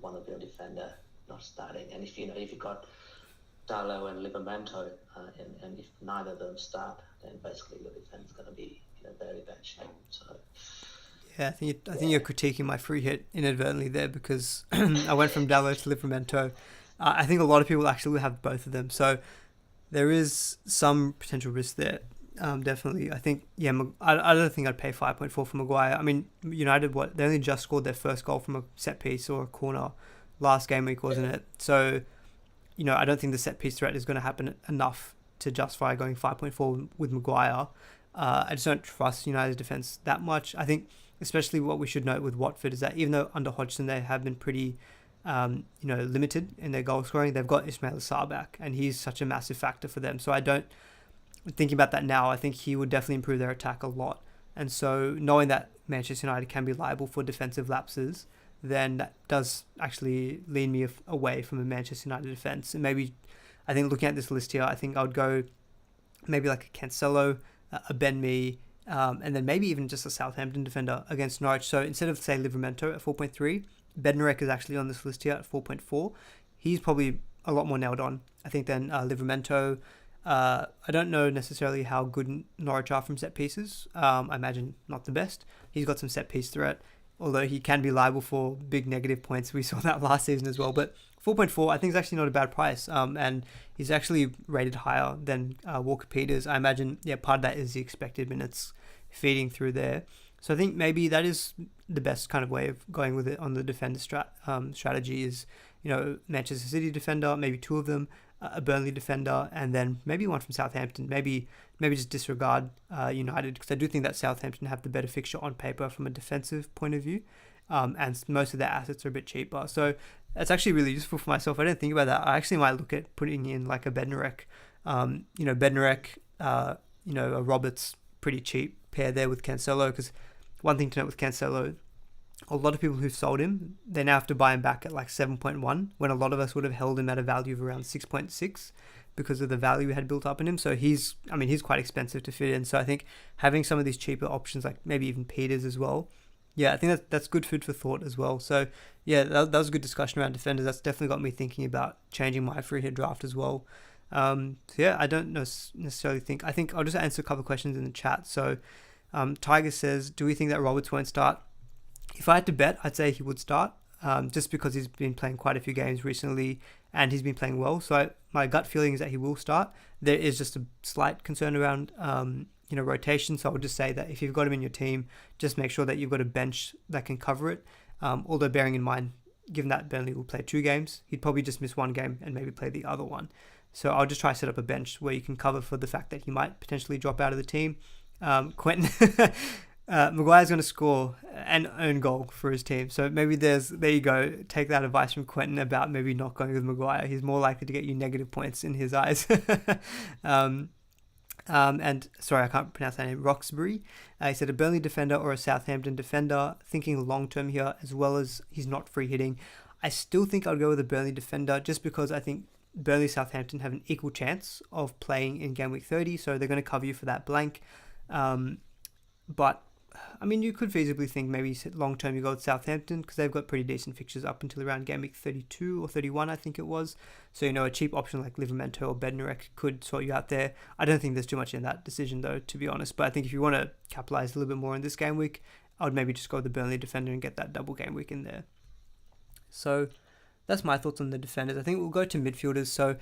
One of your defender not starting, and if you've got Dalot and Livramento, and if neither of them start, then basically your defense is going to be in a very bad shape. So. Yeah, I think you're critiquing my free hit inadvertently there because I went from Dalot to Livramento. I think a lot of people actually have both of them, so there is some potential risk there. Definitely. I think, I don't think I'd pay 5.4 for Maguire. I mean, United, they only just scored their first goal from a set piece or a corner last game week, wasn't it? So, I don't think the set piece threat is going to happen enough to justify going 5.4 with Maguire. I just don't trust United's defence that much. I think, especially what we should note with Watford is that even though under Hodgson they have been pretty, limited in their goal scoring, they've got Ismail Sarr back, and he's such a massive factor for them. So thinking about that now, I think he would definitely improve their attack a lot. And so knowing that Manchester United can be liable for defensive lapses, then that does actually lean me away from a Manchester United defence. And maybe, I think looking at this list here, I think I would go maybe like a Cancelo, a Ben Mee, and then maybe even just a Southampton defender against Norwich. So instead of, say, Livramento at 4.3, Bednarek is actually on this list here at 4.4. He's probably a lot more nailed on, I think, than Livramento. I don't know necessarily how good Norwich are from set pieces. I imagine not the best. He's got some set piece threat, although he can be liable for big negative points. We saw that last season as well. But 4.4, I think, is actually not a bad price. And he's actually rated higher than Walker Peters. I imagine, part of that is the expected minutes feeding through there. So I think maybe that is the best kind of way of going with it on the defender strategy is, Manchester City defender, maybe two of them, a Burnley defender, and then maybe one from Southampton. Maybe just disregard United, because I do think that Southampton have the better fixture on paper from a defensive point of view, and most of their assets are a bit cheaper. So it's actually really useful for myself. I didn't think about that. I actually might look at putting in like a Bednarek, Bednarek, a Roberts pretty cheap pair there with Cancelo, because one thing to note with Cancelo, a lot of people who've sold him, they now have to buy him back at like 7.1, when a lot of us would have held him at a value of around 6.6 because of the value we had built up in him. So he's quite expensive to fit in. So I think having some of these cheaper options, like maybe even Peters as well, I think that's good food for thought as well. So that was a good discussion around defenders. That's definitely got me thinking about changing my free hit draft as well. I don't necessarily think. I think I'll just answer a couple of questions in the chat. So Tiger says, do we think that Roberts won't start? If I had to bet, I'd say he would start, just because he's been playing quite a few games recently and he's been playing well. So my gut feeling is that he will start. There is just a slight concern around rotation. So I would just say that if you've got him in your team, just make sure that you've got a bench that can cover it. Although bearing in mind, given that Burnley will play 2 games, he'd probably just miss one game and maybe play the other one. So I'll just try to set up a bench where you can cover for the fact that he might potentially drop out of the team. Quentin Maguire's going to score an own goal for his team. So maybe there you go. Take that advice from Quentin about maybe not going with Maguire. He's more likely to get you negative points in his eyes. And sorry, I can't pronounce that name. Roxbury. He said a Burnley defender or a Southampton defender. Thinking long term here, as well as he's not free hitting. I still think I'll go with a Burnley defender, just because I think Burnley Southampton have an equal chance of playing in Gameweek 30, so they're going to cover you for that blank. But I mean, you could feasibly think maybe long term you go with Southampton, because they've got pretty decent fixtures up until around game week 32 or 31, I think it was. So, a cheap option like Livramento or Bednarek could sort you out there. I don't think there's too much in that decision, though, to be honest. But I think if you want to capitalize a little bit more in this game week, I would maybe just go with the Burnley defender and get that double game week in there. So that's my thoughts on the defenders. I think we'll go to midfielders. So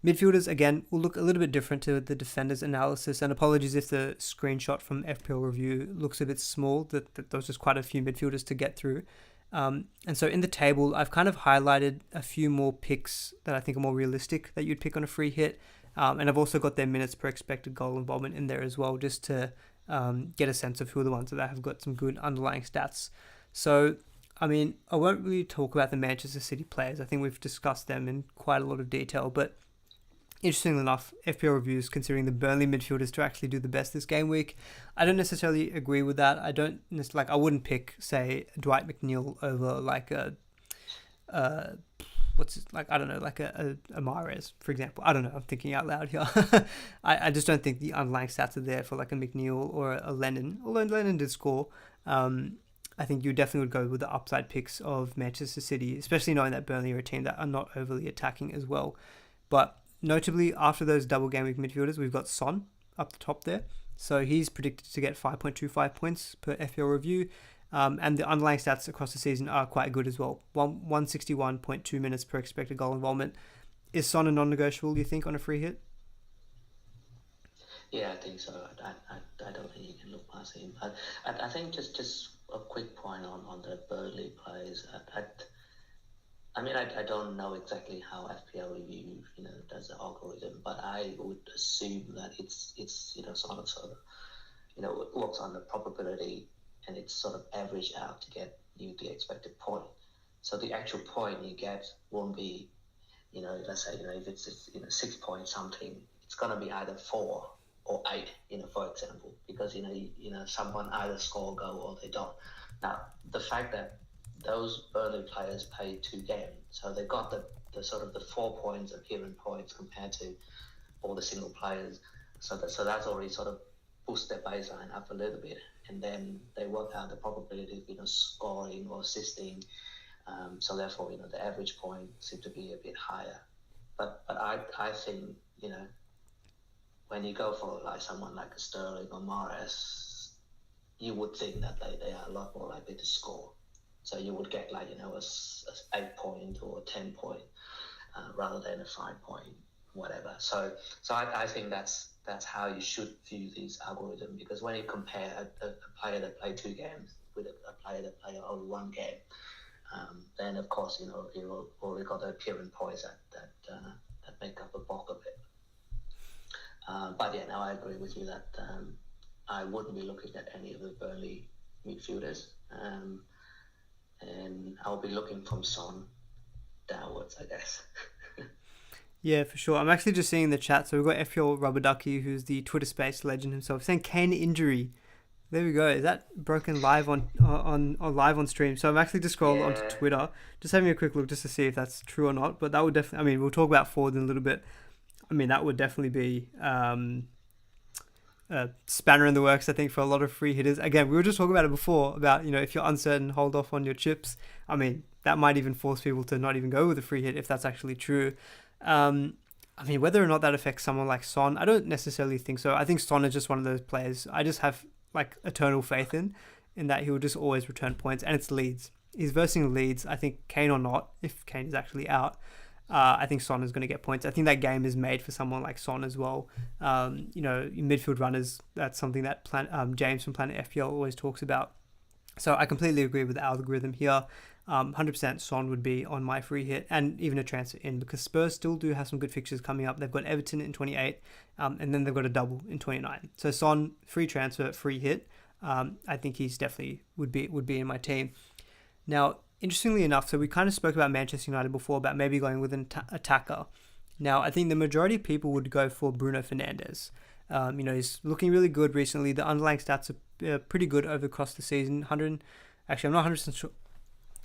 midfielders, again, will look a little bit different to the defenders analysis, and apologies if the screenshot from FPL Review looks a bit small, that there was just quite a few midfielders to get through. And so in the table, I've kind of highlighted a few more picks that I think are more realistic that you'd pick on a free hit. And I've also got their minutes per expected goal involvement in there as well, just to get a sense of who are the ones that have got some good underlying stats. So, I mean, I won't really talk about the Manchester City players. I think we've discussed them in quite a lot of detail, but interestingly enough, FPL Reviews considering the Burnley midfielders to actually do the best this game week. I don't necessarily agree with that. I wouldn't pick, say, Dwight McNeil over like a Mahrez, for example. I don't know. I'm thinking out loud here. I just don't think the underlying stats are there for like a McNeil or a Lennon. Although Lennon did score, I think you definitely would go with the upside picks of Manchester City, especially knowing that Burnley are a team that are not overly attacking as well. But notably, after those double game week midfielders, we've got Son up the top there. So he's predicted to get 5.25 points per FPL Review. And the underlying stats across the season are quite good as well. 161.2 minutes per expected goal involvement. Is Son a non-negotiable, you think, on a free hit? Yeah, I think so. I don't think you can look past him. I think just a quick point on the Burnley players. I don't know exactly how FPL Review does the algorithm, but I would assume that it's sort of it works on the probability, and it's sort of averaged out to get you the expected point. So the actual point you get won't be, let's say if it's 6 point something, it's gonna be either 4 or 8, for example, because someone either score a goal or they don't. Now the fact that those Burnley players played 2 games, so they got the sort of the 4 points appearance points compared to all the single players, so that's already sort of boost their baseline up a little bit, and then they work out the probability of scoring or assisting. So therefore, the average point seems to be a bit higher. But I think when you go for like someone like a Sterling or Mahrez, you would think that they are a lot more likely to score. So you would get like a 8 point or a 10 point rather than a 5 point, whatever. So I think that's how you should view these algorithms, because when you compare a player that played 2 games with a player that played only 1 game, then of course you already got the appearance points that make up a bulk of it. But yeah, now I agree with you that I wouldn't be looking at any of the Burnley midfielders, and I'll be looking from Son downwards, I guess. Yeah, for sure. I'm actually just seeing the chat. So we've got FPL Rubber Ducky, who's the Twitter space legend himself, saying Kane injury. There we go. Is that broken live on live on stream? So I'm actually just scrolling onto Twitter, just having a quick look just to see if that's true or not. But that would definitely. I mean, we'll talk about forward in a little bit. I mean, that would definitely be a spanner in the works, I think, for a lot of free hitters. Again, we were just talking about it before about if you're uncertain, hold off on your chips. I mean, that might even force people to not even go with a free hit if that's actually true. I mean, whether or not that affects someone like Son, I don't necessarily think so. I think Son is just one of those players I just have like eternal faith in that he will just always return points, and it's Leeds. He's versing Leeds. I think Kane or not, if Kane is actually out, I think Son is going to get points. I think that game is made for someone like Son as well. Midfield runners, that's something that James from Planet FPL always talks about. So I completely agree with the algorithm here. 100% Son would be on my free hit, and even a transfer in, because Spurs still do have some good fixtures coming up. They've got Everton in 28, and then they've got a double in 29. So Son, free transfer, free hit. I think he's definitely would be in my team. Now, interestingly enough, so we kind of spoke about Manchester United before, about maybe going with an attacker. Now, I think the majority of people would go for Bruno Fernandes. He's looking really good recently. The underlying stats are pretty good across the season. Actually, I'm not 100% sure.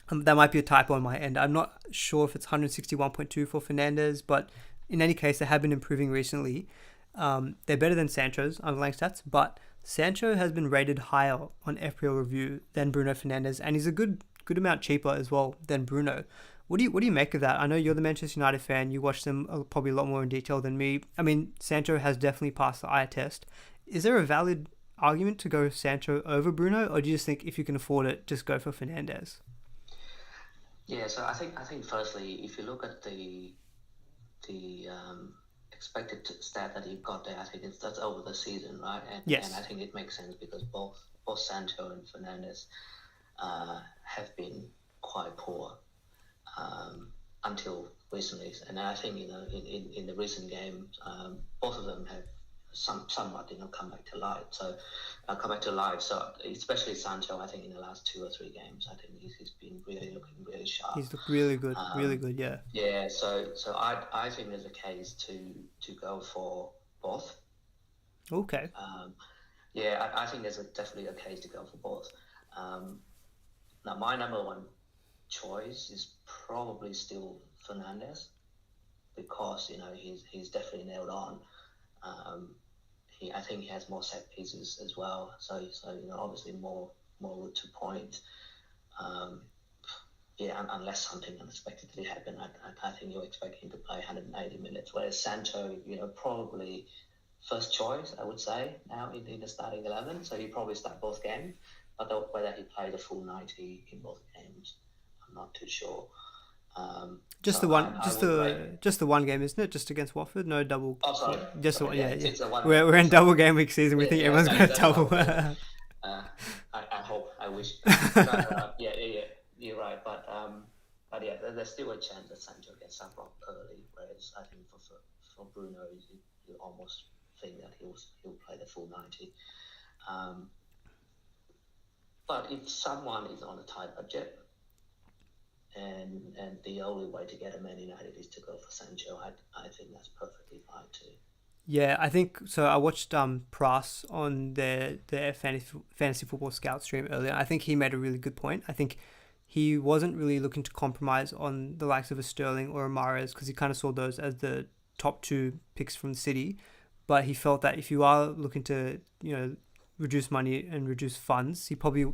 That might be a typo on my end. I'm not sure if it's 161.2 for Fernandes, but in any case, they have been improving recently. They're better than Sancho's underlying stats, but Sancho has been rated higher on FPL Review than Bruno Fernandes, and he's a good amount cheaper as well than Bruno. What do you make of that? I know you're the Manchester United fan. You watch them probably a lot more in detail than me. I mean, Sancho has definitely passed the eye test. Is there a valid argument to go Sancho over Bruno, or do you just think if you can afford it, just go for Fernandes? Yeah, so I think firstly, if you look at the expected stat that you've got there, I think that's over the season, right? Yes. And I think it makes sense because both Sancho and Fernandes have been quite poor until recently, and I think in the recent game, both of them have somewhat come back to life. So especially Sancho, I think in the last 2 or 3 games, I think he's been really looking really sharp. He's looked really good, yeah. Yeah, so I think there's a case to go for both. Okay. I think there's definitely a case to go for both. Now, my number one choice is probably still Fernandes, because he's definitely nailed on. I think he has more set pieces as well, so obviously more route to point. Unless something unexpectedly happened, I think you'll expect him to play 180 minutes. Whereas Sancho, probably first choice, I would say, now in the starting 11. So he probably start both games, but whether he played the full 90 in both games, I'm not too sure. Just the one game, isn't it? Just against Watford, no double. Oh, sorry. Just sorry, the one. Yeah. We're in double game week season. We think everyone's going to double. I hope. I wish. You're right. But yeah, there's still a chance that Sancho gets subbed off early. Whereas I think for Bruno, you almost think that he'll play the full 90. But if someone is on a tight budget, and the only way to get a Man United is to go for Sancho, I think that's perfectly fine too. Yeah, I think so. I watched Pras on their fantasy football scout stream earlier. I think he made a really good point. I think he wasn't really looking to compromise on the likes of a Sterling or a Mahrez because he kind of saw those as the top two picks from the City. But he felt that if you are looking to reduce money and reduce funds, he probably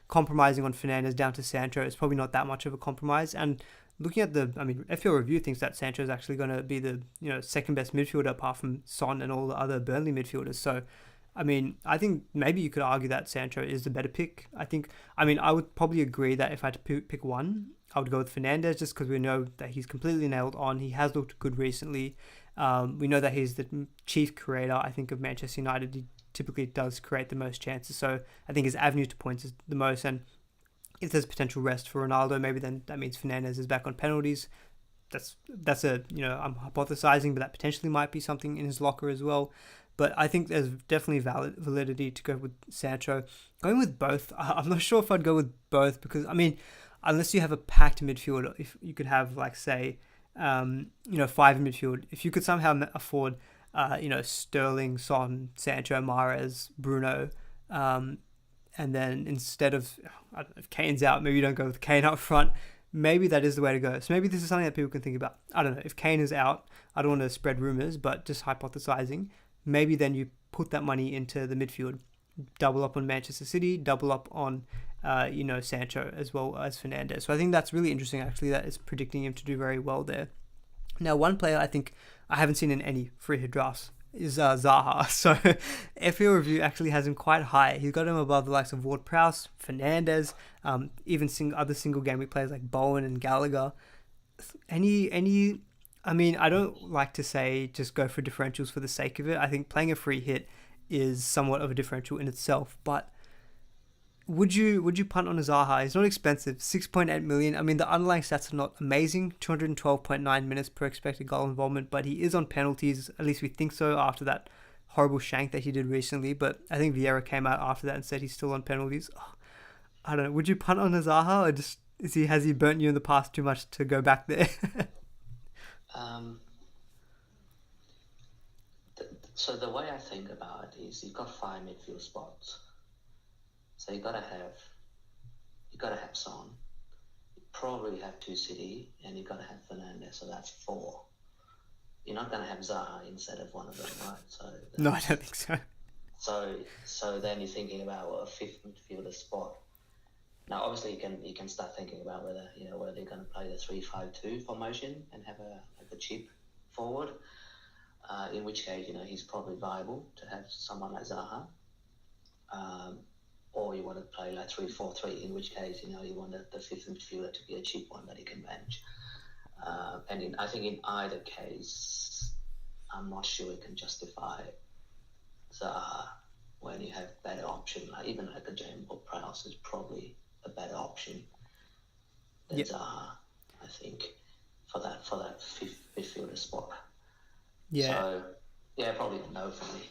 compromising on Fernandes down to Sancho is probably not that much of a compromise. And looking at FPL Review thinks that Sancho is actually going to be the second best midfielder apart from Son and all the other Burnley midfielders. So, I think maybe you could argue that Sancho is the better pick. I would probably agree that if I had to pick one, I would go with Fernandes just because we know that he's completely nailed on. He has looked good recently. We know that he's the chief creator, I think, of Manchester United. He typically does create the most chances. So I think his avenue to points is the most. And if there's potential rest for Ronaldo, maybe then that means Fernandes is back on penalties. That's I'm hypothesizing, but that potentially might be something in his locker as well. But I think there's definitely validity to go with Sancho. Going with both, I'm not sure if I'd go with both because, unless you have a packed midfield, if you could have, like, say, five in midfield, if you could somehow afford, Sterling, Son, Sancho, Mahrez, Bruno, and then instead of, I don't know, if Kane's out, maybe you don't go with Kane up front. Maybe that is the way to go. So maybe this is something that people can think about. I don't know. If Kane is out, I don't want to spread rumours, but just hypothesizing, maybe then you put that money into the midfield. Double up on Manchester City, double up on, Sancho as well as Fernandes. So I think that's really interesting, actually, that is predicting him to do very well there. Now, one player I think I haven't seen in any free hit drafts is Zaha. So FPL Review actually has him quite high. He's got him above the likes of Ward-Prowse, Fernandes, even other single game week players like Bowen and Gallagher. I don't like to say just go for differentials for the sake of it. I think playing a free hit is somewhat of a differential in itself, but would you punt on a Zaha? He's not expensive, 6.8 million. The underlying stats are not amazing, 212.9 minutes per expected goal involvement, but he is on penalties, at least we think so, after that horrible shank that he did recently. But I think Vieira came out after that and said he's still on penalties. I don't know, would you punt on a Zaha, or just has he burnt you in the past too much to go back there? So the way I think about it is you've got 5 midfield spots. So you gotta have Son. You probably have 2 City, and you gotta have Fernandes. So that's 4. You're not gonna have Zaha instead of one of them, right? So No, I don't think so. So then you're thinking about a 5th midfielder spot. Now, obviously, you can start thinking about whether they're going to play the 3-5-2 formation and have a cheap forward. In which case, he's probably viable to have someone like Zaha. Or you want to play like 3-4-3, in which case, you want the 5th midfielder to be a cheap one that he can bench. I think in either case, I'm not sure we can justify Zaha when you have better option. Like even like a James Ward-Prowse is probably a better option than Zaha, I think, for that 5th midfielder spot. Yeah. So, yeah, probably a no for me.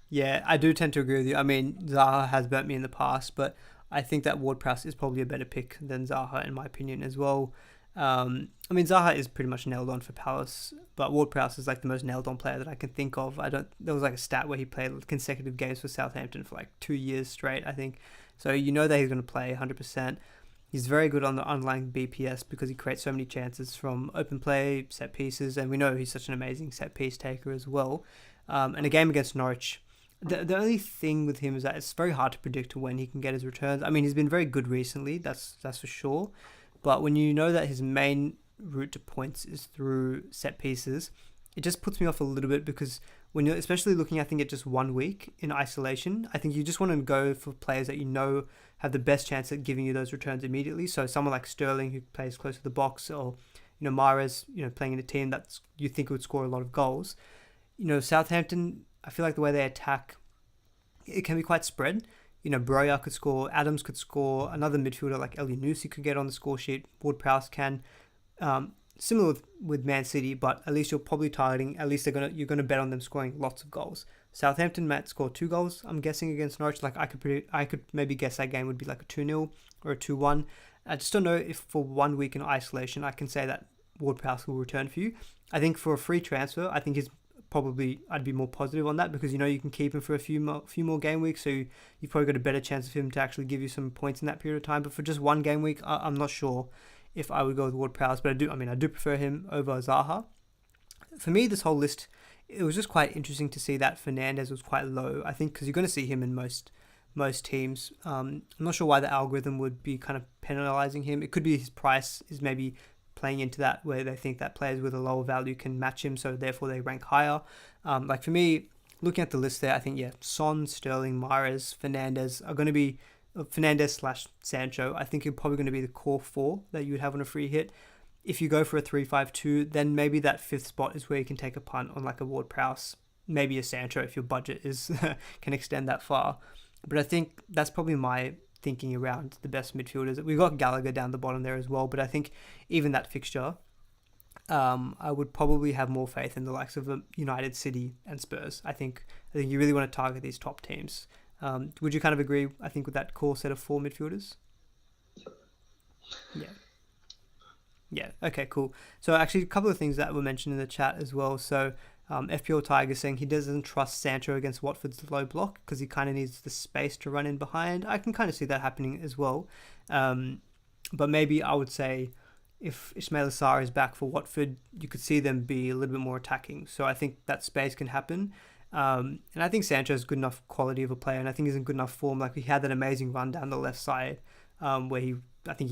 Yeah, I do tend to agree with you. Zaha has burnt me in the past, but I think that Ward-Prowse is probably a better pick than Zaha, in my opinion, as well. Zaha is pretty much nailed on for Palace, but Ward-Prowse is like the most nailed on player that I can think of. There was like a stat where he played consecutive games for Southampton for like 2 years straight, I think. So you know that he's going to play 100%. He's very good on the underlying BPS because he creates so many chances from open play, set pieces, and we know he's such an amazing set piece taker as well. And a game against Norwich, the only thing with him is that it's very hard to predict when he can get his returns. He's been very good recently, that's for sure. But when you know that his main route to points is through set pieces, it just puts me off a little bit because when you're especially looking, I think, at just 1 week in isolation, I think you just want to go for players that have the best chance at giving you those returns immediately. So someone like Sterling, who plays close to the box, or Mahrez, playing in a team that you think would score a lot of goals. Southampton, I feel like the way they attack, it can be quite spread. Broja could score, Adams could score, another midfielder like Elyounoussi could get on the score sheet, Ward-Prowse can. Similar with Man City, but at least you're probably targeting, at least you're gonna bet on them scoring lots of goals. Southampton might score 2 goals, I'm guessing, against Norwich. Like I could maybe guess that game would be like a 2-0 or a 2-1. I just don't know if for 1 week in isolation I can say that Ward-Prowse will return for you. I think for a free transfer, I think he's I'd be more positive on that, because you can keep him for a few more game weeks, so you've probably got a better chance of him to actually give you some points in that period of time. But for just one game week, I'm not sure if I would go with Ward-Prowse, but I do prefer him over Zaha. For me, this whole list, it was just quite interesting to see that Fernandes was quite low. I think because you're going to see him in most teams. I'm not sure why the algorithm would be kind of penalizing him. It could be his price is maybe playing into that, where they think that players with a lower value can match him, so therefore they rank higher. Like for me, looking at the list there, I think, Son, Sterling, Mahrez, Fernandes are going to be Fernandes / Sancho. I think you're probably going to be the core four that you would have on a free hit. If you go for a 3-5-2, then maybe that fifth spot is where you can take a punt on like a Ward-Prowse, maybe a Sancho if your budget is can extend that far. But I think that's probably my thinking around the best midfielders. We've got Gallagher down the bottom there as well, but I think even that fixture, I would probably have more faith in the likes of United, City and Spurs. I think you really want to target these top teams. Would you kind of agree, I think, with that core set of four midfielders? Yeah. Okay, cool. So actually a couple of things that were mentioned in the chat as well. So FPL Tiger saying he doesn't trust Sancho against Watford's low block because he kind of needs the space to run in behind. I can kind of see that happening as well. But maybe I would say if Ismaila Sarr is back for Watford, you could see them be a little bit more attacking. So I think that space can happen. And I think Sancho is good enough quality of a player, and I think he's in good enough form. Like, he had that amazing run down the left side where he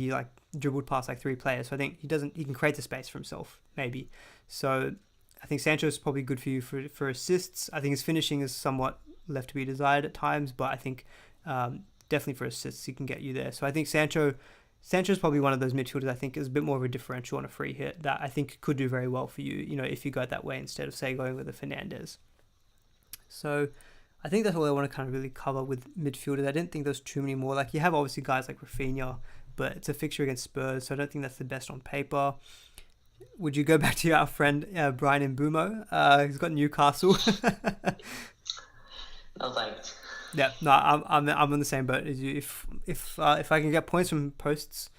like dribbled past like three players. So I think he can create the space for himself, maybe. So I think Sancho is probably good for you for assists. I think his finishing is somewhat left to be desired at times, but I think definitely for assists he can get you there. So I think Sancho is probably one of those midfielders I think is a bit more of a differential on a free hit that I think could do very well for you, if you go that way instead of, say, going with a Fernandes. So I think that's all I want to kind of really cover with midfielders. I didn't think there's too many more. Like, you have obviously guys like Rafinha, but it's a fixture against Spurs, so I don't think that's the best on paper. Would you go back to our friend Brian Mbumo? He's got Newcastle. No thanks. Yeah, no, I'm on the same boat as you. If I can get points from posts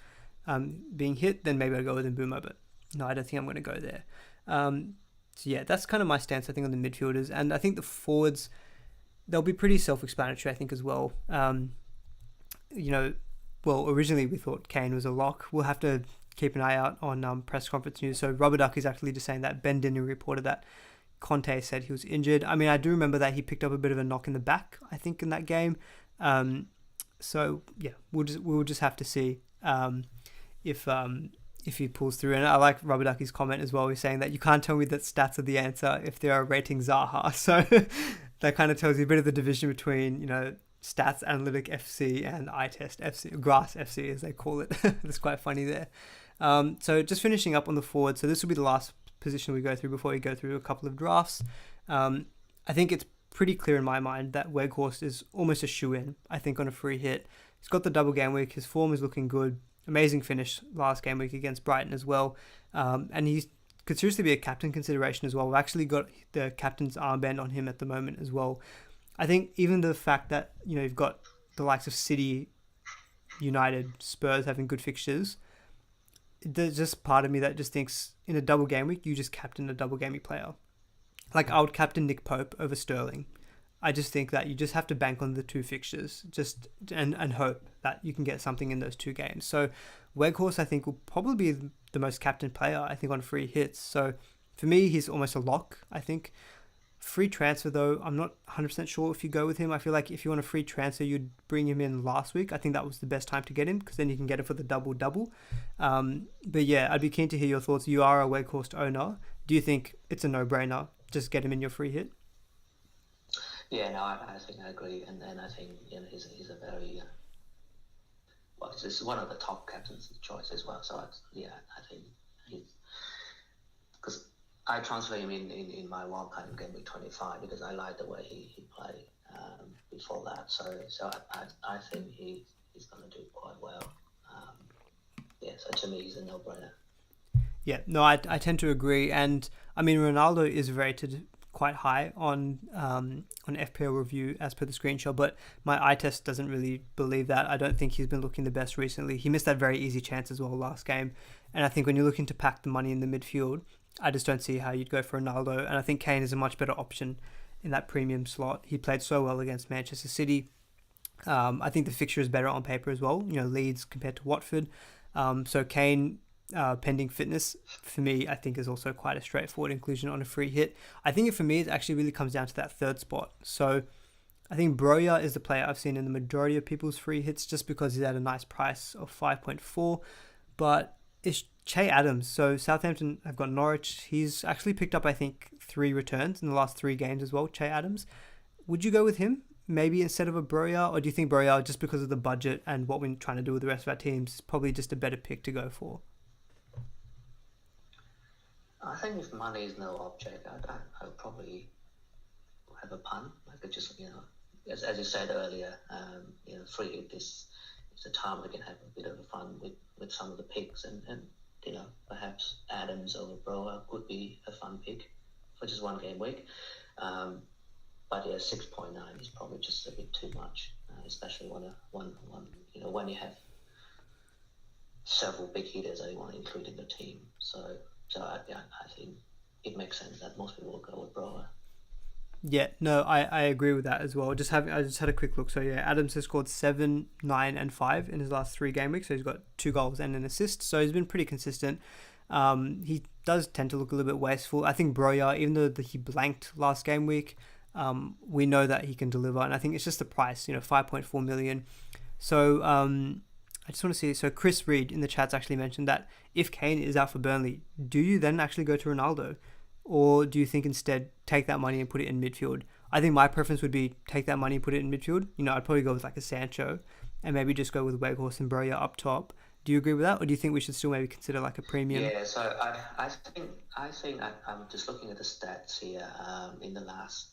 being hit, then maybe I'll go with Mbumo. But no, I don't think I'm going to go there. So yeah, that's kind of my stance, I think, on the midfielders. And I think the forwards, they'll be pretty self-explanatory, I think, as well. Originally we thought Kane was a lock. We'll have to keep an eye out on press conference news. So Rubber Duck is actually just saying that Ben Dinner reported that Conte said he was injured. I mean, I do remember that he picked up a bit of a knock in the back, I think, in that game. So yeah, we'll just have to see if he pulls through. And I like Rubber Ducky's comment as well. He's saying that you can't tell me that stats are the answer if they are rating Zaha. So that kind of tells you a bit of the division between, Stats Analytic FC and Eye Test FC, Grass FC as they call it. That's quite funny there. So just finishing up on the forward. So this will be the last position we go through before we go through a couple of drafts. I think it's pretty clear in my mind that Weghorst is almost a shoe-in, I think, on a free hit. He's got the double game week. His form is looking good. Amazing finish last game week against Brighton as well. And he could seriously be a captain consideration as well. We've actually got the captain's armband on him at the moment as well. I think even the fact that, you've got the likes of City, United, Spurs having good fixtures, there's just part of me that just thinks in a double game week, you just captain a double game week player. Like, I would captain Nick Pope over Sterling. I just think that you just have to bank on the two fixtures and hope that you can get something in those two games. So Weghorst, I think, will probably be the most captain player, I think, on free hits. So for me, he's almost a lock, I think. Free transfer, though, I'm not 100% sure if you go with him. I feel like if you want a free transfer, you'd bring him in last week. I think that was the best time to get him because then you can get it for the double-double. But yeah, I'd be keen to hear your thoughts. You are a Weghorst owner. Do you think it's a no-brainer? Just get him in your free hit? Yeah, no, I think I agree. And I think he's a very... he's one of the top captains' choice as well. So, I think he's... Because I transfer him in my wildcard game week 25 because I like the way he played before that. So I think he's going to do quite well. So to me, he's a no-brainer. Yeah, no, I tend to agree. And I mean, Ronaldo is rated quite high on FPL review as per the screenshot, but my eye test doesn't really believe that. I don't think he's been looking the best recently. He missed that very easy chance as well last game. And I think when you're looking to pack the money in the midfield, I just don't see how you'd go for Ronaldo. And I think Kane is a much better option in that premium slot. He played so well against Manchester City. I think the fixture is better on paper as well. Leeds compared to Watford. So Kane, pending fitness, for me, I think is also quite a straightforward inclusion on a free hit. I think for me, it actually really comes down to that third spot. So I think Broja is the player I've seen in the majority of people's free hits just because he's at a nice price of 5.4. But it's Che Adams. So Southampton have got Norwich. He's actually picked up, I think, 3 returns in the last 3 games as well, Che Adams. Would you go with him maybe instead of a Broja? Or do you think Broja, just because of the budget and what we're trying to do with the rest of our teams, is probably just a better pick to go for? I think if money is no object, I'd probably have a punt. I could just, as you said earlier, free hit is the time we can have a bit of fun with some of the picks, and perhaps Adams over Broja could be a fun pick for just one game week. But yeah, 6.9 is probably just a bit too much, especially when you have several big hitters that you want to include in the team. So I think it makes sense that most people will go with Broja. Yeah, no, I agree with that as well. I just had a quick look. So yeah, Adams has scored 7, 9, and 5 in his last 3 game weeks. So he's got 2 goals and an assist. So he's been pretty consistent. He does tend to look a little bit wasteful. I think Broja, even though he blanked last game week, we know that he can deliver, and I think it's just the price. 5.4 million. So I just want to see. So Chris Reed in the chat's actually mentioned that if Kane is out for Burnley, do you then actually go to Ronaldo? Or do you think instead take that money and put it in midfield? I think my preference would be take that money and put it in midfield. I'd probably go with like a Sancho and maybe just go with Weghorst and Broja up top. Do you agree with that? Or do you think we should still maybe consider like a premium? Yeah, so I think I'm just looking at the stats here in the last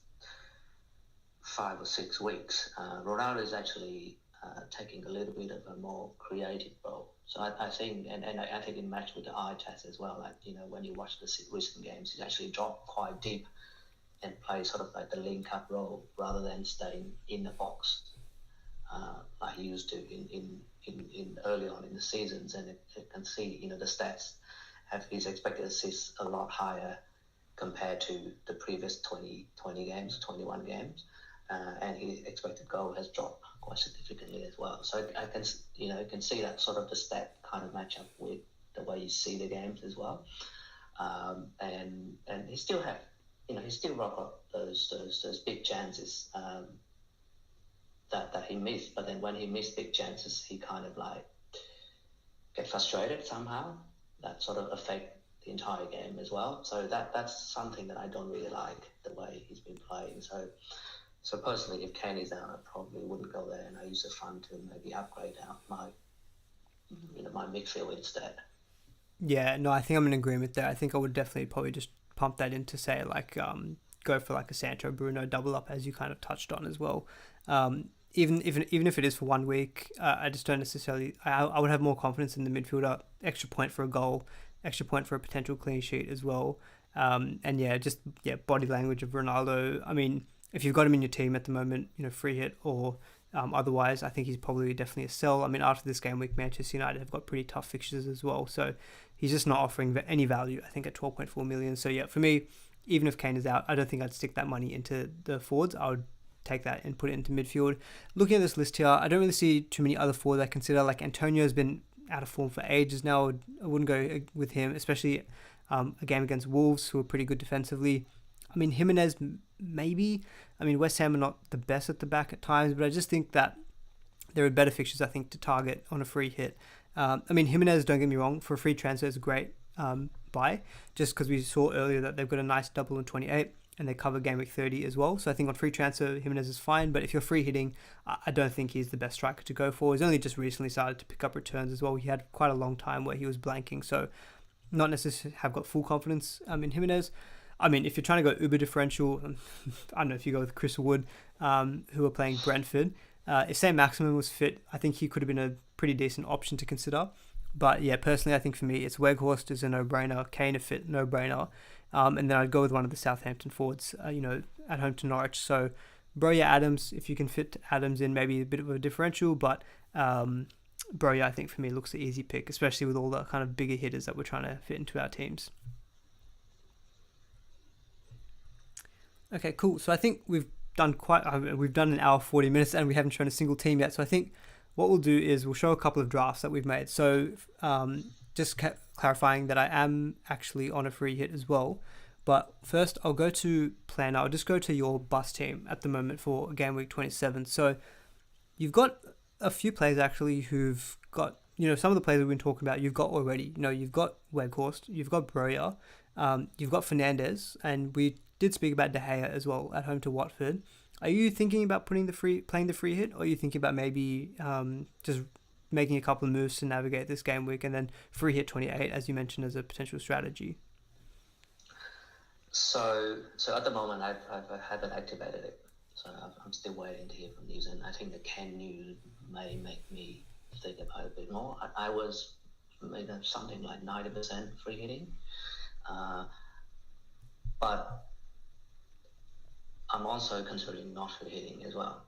5 or 6 weeks. Ronaldo is actually taking a little bit of a more creative role. So I think, and I think it matched with the eye test as well. Like, when you watch the recent games, he's actually dropped quite deep and plays sort of like the link-up role rather than staying in the box like he used to in early on in the seasons. And it can see, the stats have his expected assists a lot higher compared to the previous 20 games, 21 games. And his expected goal has dropped quite significantly as well. So I can, can see that sort of the stat kind of match up with the way you see the games as well. And he still have, he still rock up those big chances that he missed. But then when he missed big chances, he kind of like get frustrated somehow. That sort of affect the entire game as well. So that's something that I don't really like, the way he's been playing. So personally, if Kane is out, I probably wouldn't go there, and I use the fund to maybe upgrade out my midfield instead. Yeah, no, I think I'm in agreement there. I think I would definitely probably just pump that in to say like go for like a Sancho Bruno double up, as you kind of touched on as well. Even if it is for 1 week, I just don't necessarily. I would have more confidence in the midfielder. Extra point for a goal, extra point for a potential clean sheet as well. And body language of Ronaldo. I mean, if you've got him in your team at the moment, free hit or otherwise, I think he's probably definitely a sell. I mean, after this game week, Manchester United have got pretty tough fixtures as well. So he's just not offering any value, I think, at 12.4 million. So yeah, for me, even if Kane is out, I don't think I'd stick that money into the forwards. I would take that and put it into midfield. Looking at this list here, I don't really see too many other forwards I consider. Like Antonio's been out of form for ages now. I wouldn't go with him, especially a game against Wolves, who are pretty good defensively. I mean, Jimenez, maybe. I mean, West Ham are not the best at the back at times, but I just think that there are better fixtures, I think, to target on a free hit. I mean, Jimenez, don't get me wrong, for a free transfer is a great buy, just because we saw earlier that they've got a nice double in 28, and they cover game week 30 as well. So I think on free transfer, Jimenez is fine, but if you're free hitting, I don't think he's the best striker to go for. He's only just recently started to pick up returns as well. He had quite a long time where he was blanking, so not necessarily have got full confidence in Jimenez. I mean, if you're trying to go uber differential, I don't know if you go with Chris Wood, who are playing Brentford. If St. Maximin was fit, I think he could have been a pretty decent option to consider. But yeah, personally, I think for me, it's Weghorst is a no-brainer, Kane a fit, no-brainer. And then I'd go with one of the Southampton forwards, at home to Norwich. So Broja Adams, if you can fit Adams in, maybe a bit of a differential. But Broja, I think for me, looks the easy pick, especially with all the kind of bigger hitters that we're trying to fit into our teams. Okay, cool. So I think we've done we've done an hour 40 minutes and we haven't shown a single team yet. So I think what we'll do is we'll show a couple of drafts that we've made. So just clarifying that I am actually on a free hit as well. But first, I'll go to Planner. I'll just go to your bus team at the moment for Gameweek 27. So you've got a few players actually who've got, some of the players we've been talking about, you've got already. You've got Weghorst, you've got Broja, you've got Fernandez, and we did speak about De Gea as well at home to Watford. Are you thinking about playing the free hit, or are you thinking about maybe just making a couple of moves to navigate this game week and then free hit 28, as you mentioned, as a potential strategy? So at the moment, I haven't activated it. So I'm still waiting to hear from news, and I think the Ken news may make me think about it a bit more. I was maybe something like 90% free hitting, but I'm also considering not free hitting as well,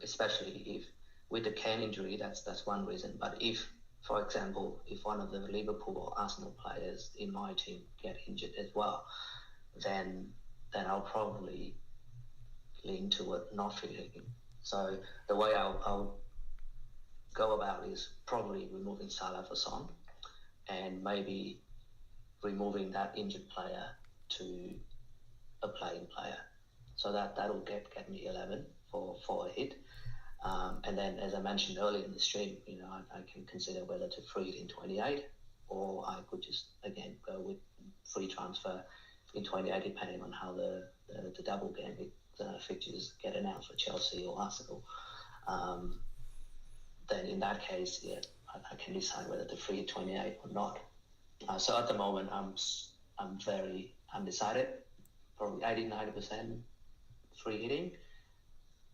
especially if with the Kane injury, that's one reason. But if, for example, if one of the Liverpool or Arsenal players in my team get injured as well, then I'll probably lean toward not free hitting. So the way I'll go about is probably removing Salah for Son, and maybe removing that injured player to a playing player. So that'll get me 11 for a hit. And then, as I mentioned earlier in the stream, I can consider whether to free it in 28, or I could just, again, go with free transfer in 28, depending on how the double game fixtures get announced for Chelsea or Arsenal. Then in that case, yeah, I can decide whether to free 28 or not. So at the moment, I'm very undecided, probably 80-90% free hitting,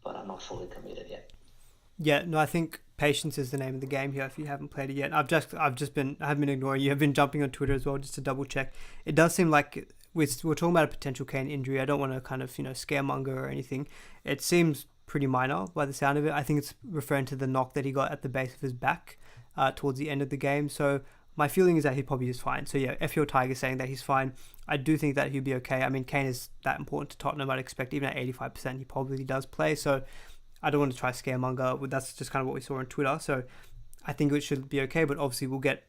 but I'm not fully committed yet. Yeah, no, I think patience is the name of the game here. If you haven't played it yet, I haven't been ignoring you. I've been jumping on Twitter as well just to double check. It does seem like we're talking about a potential Kane injury. I don't want to kind of scaremonger or anything. It seems pretty minor by the sound of it. I think it's referring to the knock that he got at the base of his back towards the end of the game. So my feeling is that he probably is fine. So yeah, FPL Tiger saying that he's fine. I do think that he'll be okay. I mean, Kane is that important to Tottenham. I'd expect even at 85% he probably does play. So I don't want to try scaremonger, but that's just kind of what we saw on Twitter. So I think it should be okay, but obviously we'll get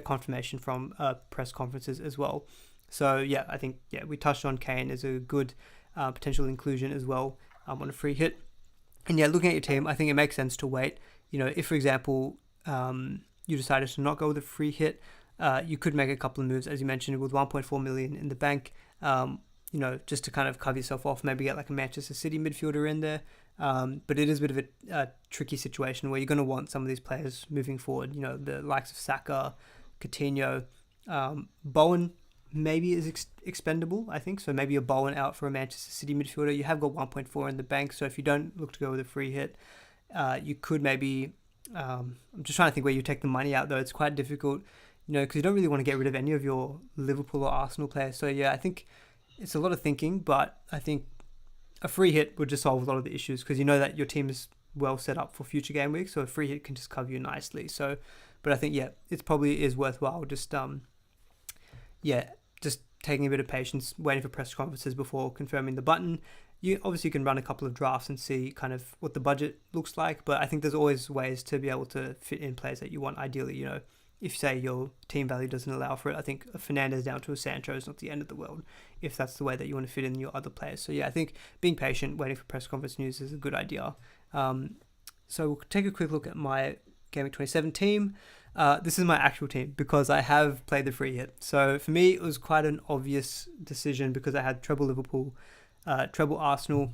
confirmation from press conferences as well. So yeah, I think we touched on Kane as a good potential inclusion as well on a free hit. And yeah, looking at your team, I think it makes sense to wait. If for example you decided to not go with a free hit, you could make a couple of moves, as you mentioned, with 1.4 million in the bank. Just to kind of cover yourself off, maybe get like a Manchester City midfielder in there. But it is a bit of a tricky situation where you're going to want some of these players moving forward. The likes of Saka, Coutinho, Bowen maybe is expendable, I think. So maybe a Bowen out for a Manchester City midfielder. You have got 1.4 in the bank, so if you don't look to go with a free hit, you could maybe... I'm just trying to think where you take the money out, though. It's quite difficult, because you don't really want to get rid of any of your Liverpool or Arsenal players. So yeah, I think it's a lot of thinking, but I think a free hit would just solve a lot of the issues because you know that your team is well set up for future game weeks, so a free hit can just cover you nicely. So, but I think it probably is worthwhile just just taking a bit of patience, waiting for press conferences before confirming the button. You obviously can run a couple of drafts and see kind of what the budget looks like, but I think there's always ways to be able to fit in players that you want. Ideally, if say your team value doesn't allow for it, I think a Fernandez down to a Sancho is not the end of the world if that's the way that you want to fit in your other players. So yeah, I think being patient, waiting for press conference news is a good idea. So we'll take a quick look at my Gameweek 27 team. This is my actual team because I have played the free hit. So for me, it was quite an obvious decision because I had treble Liverpool, treble Arsenal.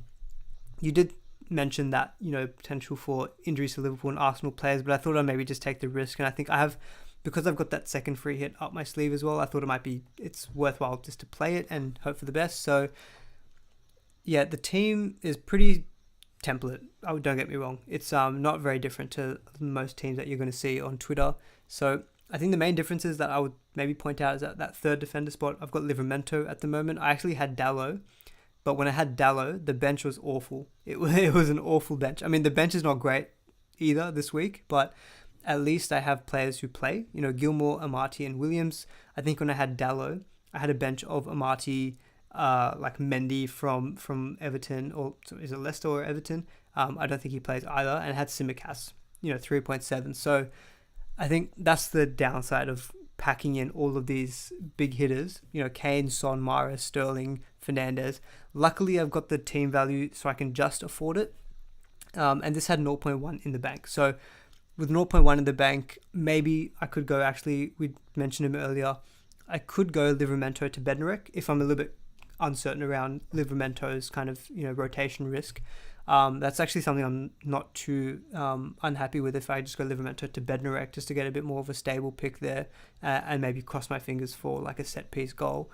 You did mention that, potential for injuries to Liverpool and Arsenal players, but I thought I'd maybe just take the risk. And I think because I've got that second free hit up my sleeve as well, I thought it's worthwhile just to play it and hope for the best. So yeah, the team is pretty template. Oh, don't get me wrong. It's not very different to most teams that you're going to see on Twitter. So I think the main differences that I would maybe point out is that third defender spot, I've got Livramento at the moment. I actually had Dalot, but when I had Dalot, the bench was awful. It was an awful bench. I mean, the bench is not great either this week, but at least I have players who play. Gilmore, Amati, and Williams. I think when I had Dalot, I had a bench of Amati, like Mendy from Everton, or is it Leicester or Everton? I don't think he plays either, and it had Simicast, 3.7. So I think that's the downside of packing in all of these big hitters, Kane, Son, Mahrez, Sterling, Fernandes. Luckily, I've got the team value so I can just afford it. And this had 0.1 in the bank. So with 0.1 in the bank, maybe I could go, actually, we mentioned him earlier, I could go Livramento to Bednarek if I'm a little bit uncertain around Livramento's kind of, rotation risk. That's actually something I'm not too unhappy with, if I just go Livramento to Bednarek just to get a bit more of a stable pick there, and maybe cross my fingers for like a set piece goal.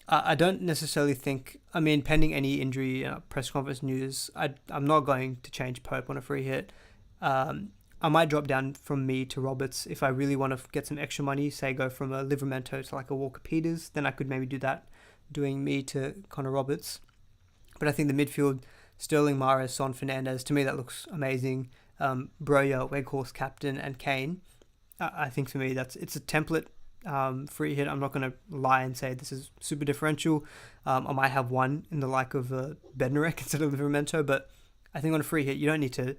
I don't necessarily think, pending any injury, press conference news, I'm not going to change Pope on a free hit. I might drop down from me to Roberts if I really want to get some extra money, say go from a Livramento to like a Walker Peters, then I could maybe do that, doing me to Connor Roberts. But I think the midfield, Sterling, Mahrez, Son, Fernandes, to me that looks amazing. Broja, Weghorst, captain, and Kane. I think for me it's a template free hit. I'm not going to lie and say this is super differential. I might have one in the like of Bednarek instead of Livramento, but I think on a free hit you don't need to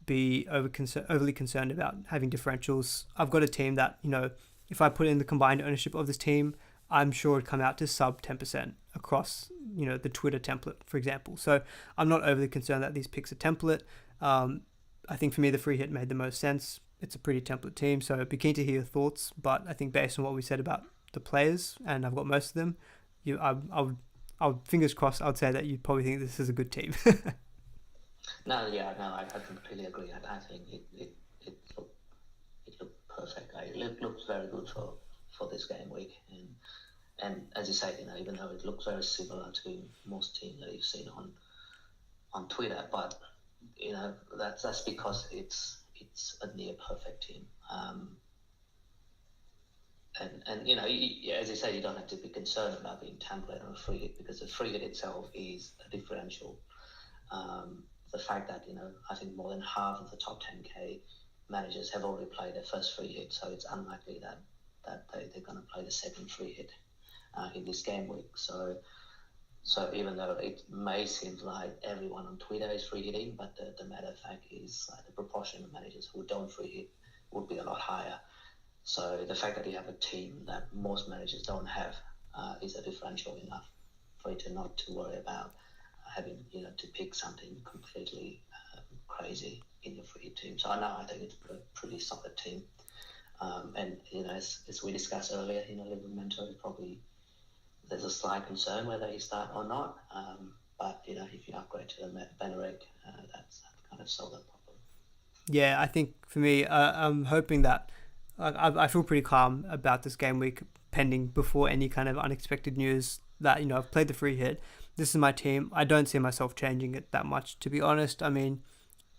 be overly concerned about having differentials. I've got a team that, if I put in the combined ownership of this team, I'm sure it'd come out to sub 10% across, the Twitter template, for example. So I'm not overly concerned that these picks are template. I think for me, the free hit made the most sense. It's a pretty template team, so I'd be keen to hear your thoughts. But I think based on what we said about the players, and I've got most of them, I would fingers crossed, I would say that you'd probably think this is a good team. I completely agree. I think it looked perfect. It looks very good for this game week, and as you say, even though it looks very similar to most teams that you've seen on Twitter, but that's because it's a near perfect team. As you say, you don't have to be concerned about being template on a free hit, because the free hit itself is a differential. The fact that, I think more than half of the top 10K managers have already played their first free hit, so it's unlikely that they're going to play the second free hit in this game week. So even though it may seem like everyone on Twitter is free hitting, but the matter of fact is the proportion of managers who don't free hit would be a lot higher. So the fact that you have a team that most managers don't have is a differential enough for you to not to worry about having to pick something completely crazy in your free hit team. So I think it's a pretty solid team. And as we discussed earlier, Livramento probably, there's a slight concern whether he start or not. But if you upgrade to Bednarek, that's kind of solved that problem. Yeah, I think for me, I'm hoping that I feel pretty calm about this game week, pending before any kind of unexpected news that I've played the free hit. This is my team. I don't see myself changing it that much, to be honest.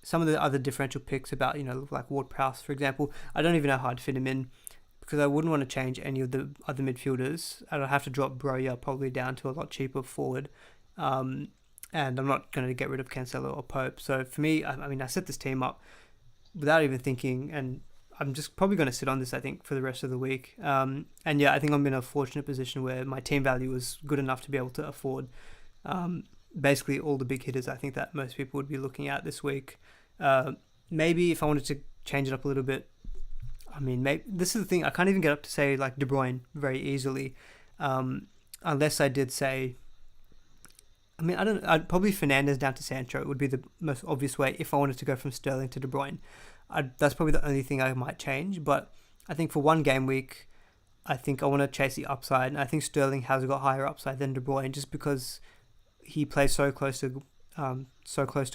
Some of the other differential picks about, like Ward-Prowse, for example, I don't even know how I'd fit him in, because I wouldn't want to change any of the other midfielders. I'd have to drop Broja probably down to a lot cheaper forward. And I'm not going to get rid of Cancelo or Pope. So for me, I set this team up without even thinking, and I'm just probably going to sit on this, I think, for the rest of the week. I think I'm in a fortunate position where my team value was good enough to be able to afford basically all the big hitters I think that most people would be looking at this week. Maybe if I wanted to change it up a little bit, maybe, this is the thing, I can't even get up to say like De Bruyne very easily, unless I did say, I'd probably Fernandes down to Sancho would be the most obvious way if I wanted to go from Sterling to De Bruyne. That's probably the only thing I might change, but I think for one game week, I think I want to chase the upside, and I think Sterling has got higher upside than De Bruyne just because he plays so close to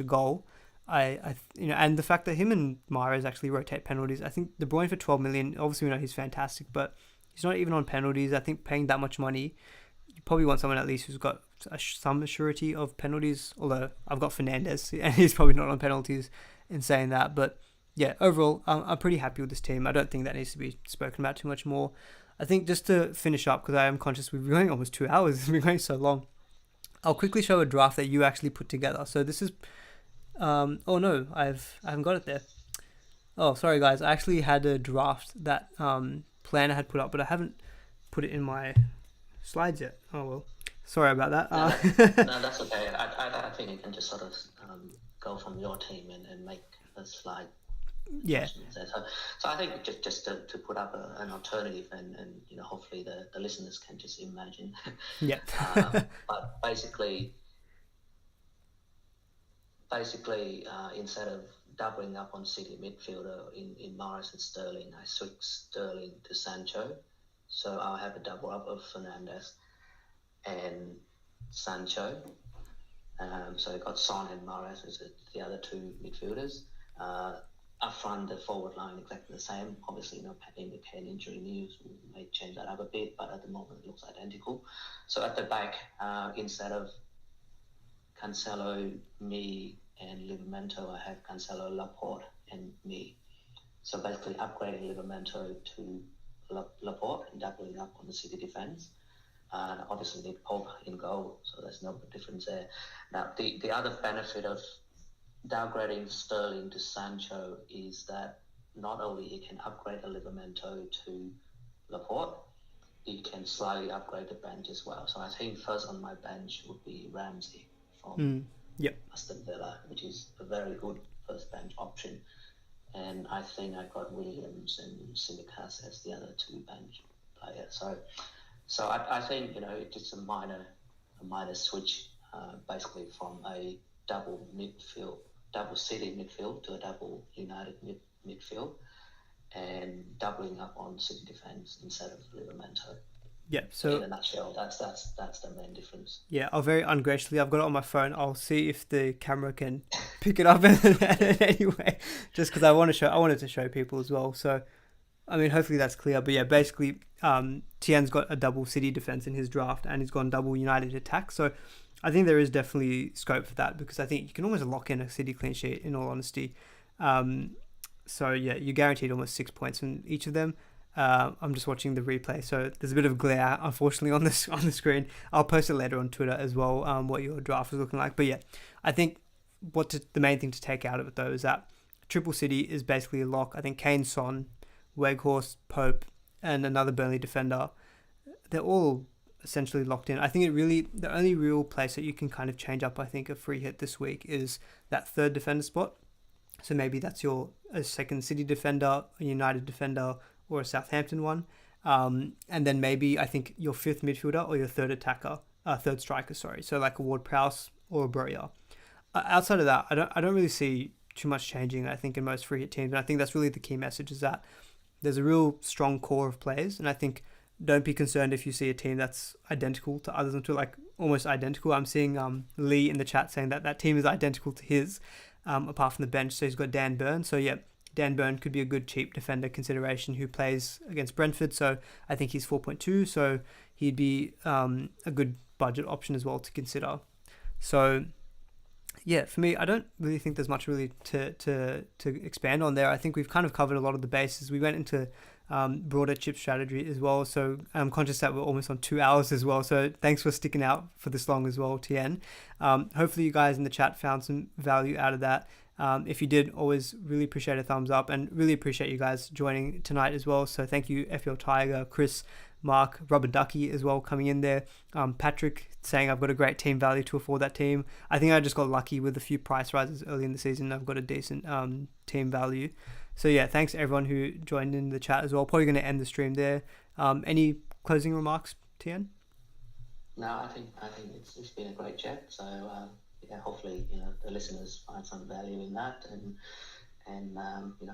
goal. And the fact that him and Mahrez actually rotate penalties. I think De Bruyne for 12 million, obviously we know he's fantastic, but he's not even on penalties. I think paying that much money, you probably want someone at least who's got some surety of penalties, although I've got Fernandes and he's probably not on penalties in saying that. But yeah, overall, I'm pretty happy with this team. I don't think that needs to be spoken about too much more. I think just to finish up, because I am conscious we've been going almost 2 hours, it's been going so long, I'll quickly show a draft that you actually put together. So this is, I haven't got it there. Oh, sorry guys, I actually had a draft that Planner had put up, but I haven't put it in my slides yet. Oh well. Sorry about that. No, that's okay. I think you can just sort of go from your team and make a slide Yeah. adjustments there. So I think just to put up an alternative and hopefully the listeners can just imagine. Yeah. But basically, instead of doubling up on City midfielder in Morris and Sterling, I switched Sterling to Sancho. So I'll have a double up of Fernandes and Sancho. So I got Son and Morris as the other two midfielders. Up front, the forward line exactly the same. Obviously, in the Kane injury news, we may change that up a bit, but at the moment it looks identical. So at the back, instead of Cancelo, me, and Livramento, I have Cancelo, Laporte, and me. So basically upgrading Livramento to Laporte and doubling up on the City defence. Obviously need Pope in goal, so there's no difference there. Now, the other benefit of downgrading Sterling to Sancho is that not only he can upgrade the Livramento to Laporte, he can slightly upgrade the bench as well. So I think first on my bench would be Ramsey from Aston Villa, which is a very good first bench option. And I think I got Williams and Tsimikas as the other two bench players. So I think it's just a minor switch, basically from a double City midfield to a double United midfield, and doubling up on City defence instead of Livramento. Yeah. So in a nutshell, that's the main difference. Yeah, I'll very ungraciously, I've got it on my phone. I'll see if the camera can pick it up anyway, just because I wanted to show people as well. So, I mean, hopefully that's clear. But yeah, basically, Tien's got a double City defense in his draft, and he's gone double United attack. So, I think there is definitely scope for that, because I think you can almost lock in a City clean sheet, in all honesty. So yeah, you're guaranteed almost 6 points from each of them. I'm just watching the replay, so there's a bit of glare, unfortunately, on the screen. I'll post it later on Twitter as well, what your draft is looking like. But yeah, I think the main thing to take out of it, though, is that Triple City is basically a lock. I think Kane, Son, Weghorst, Pope, and another Burnley defender, they're all essentially locked in. I think the only real place that you can kind of change up, I think, a free hit this week is that third defender spot. So maybe that's a second City defender, a United defender, or a Southampton one. And then maybe I think your fifth midfielder or your third striker. So like a Ward-Prowse or a Broja. Outside of that, I don't really see too much changing, I think, in most free hit teams. And I think that's really the key message, is that there's a real strong core of players. And I think don't be concerned if you see a team that's identical to others, until like almost identical. I'm seeing Lee in the chat saying that team is identical to his, apart from the bench. So he's got Dan Burn. So yeah, Dan Burn could be a good cheap defender consideration who plays against Brentford. So I think he's 4.2. So he'd be a good budget option as well to consider. So yeah, for me, I don't really think there's much really to expand on there. I think we've kind of covered a lot of the bases. We went into broader chip strategy as well. So I'm conscious that we're almost on 2 hours as well. So thanks for sticking out for this long as well, Tien. Hopefully you guys in the chat found some value out of that. If you did, always really appreciate a thumbs up, and really appreciate you guys joining tonight as well. So thank you, FPL Tiger, Chris, Mark, Rubber Ducky as well coming in there. Patrick saying I've got a great team value to afford that team. I think I just got lucky with a few price rises early in the season. I've got a decent team value. So yeah, thanks everyone who joined in the chat as well. Probably going to end the stream there. Any closing remarks, Tien? No, I think it's been a great chat. So yeah, hopefully the listeners find some value in that, and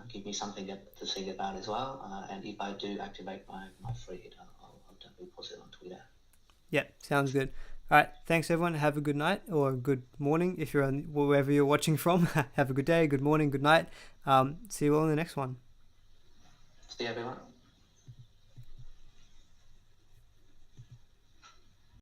give me something to think about as well. And if I do activate my free hit, I'll definitely post it on Twitter. Yeah, sounds good. All right, thanks everyone. Have a good night or good morning if you're on wherever you're watching from. Have a good day, good morning, good night. See you all in the next one. See you, everyone.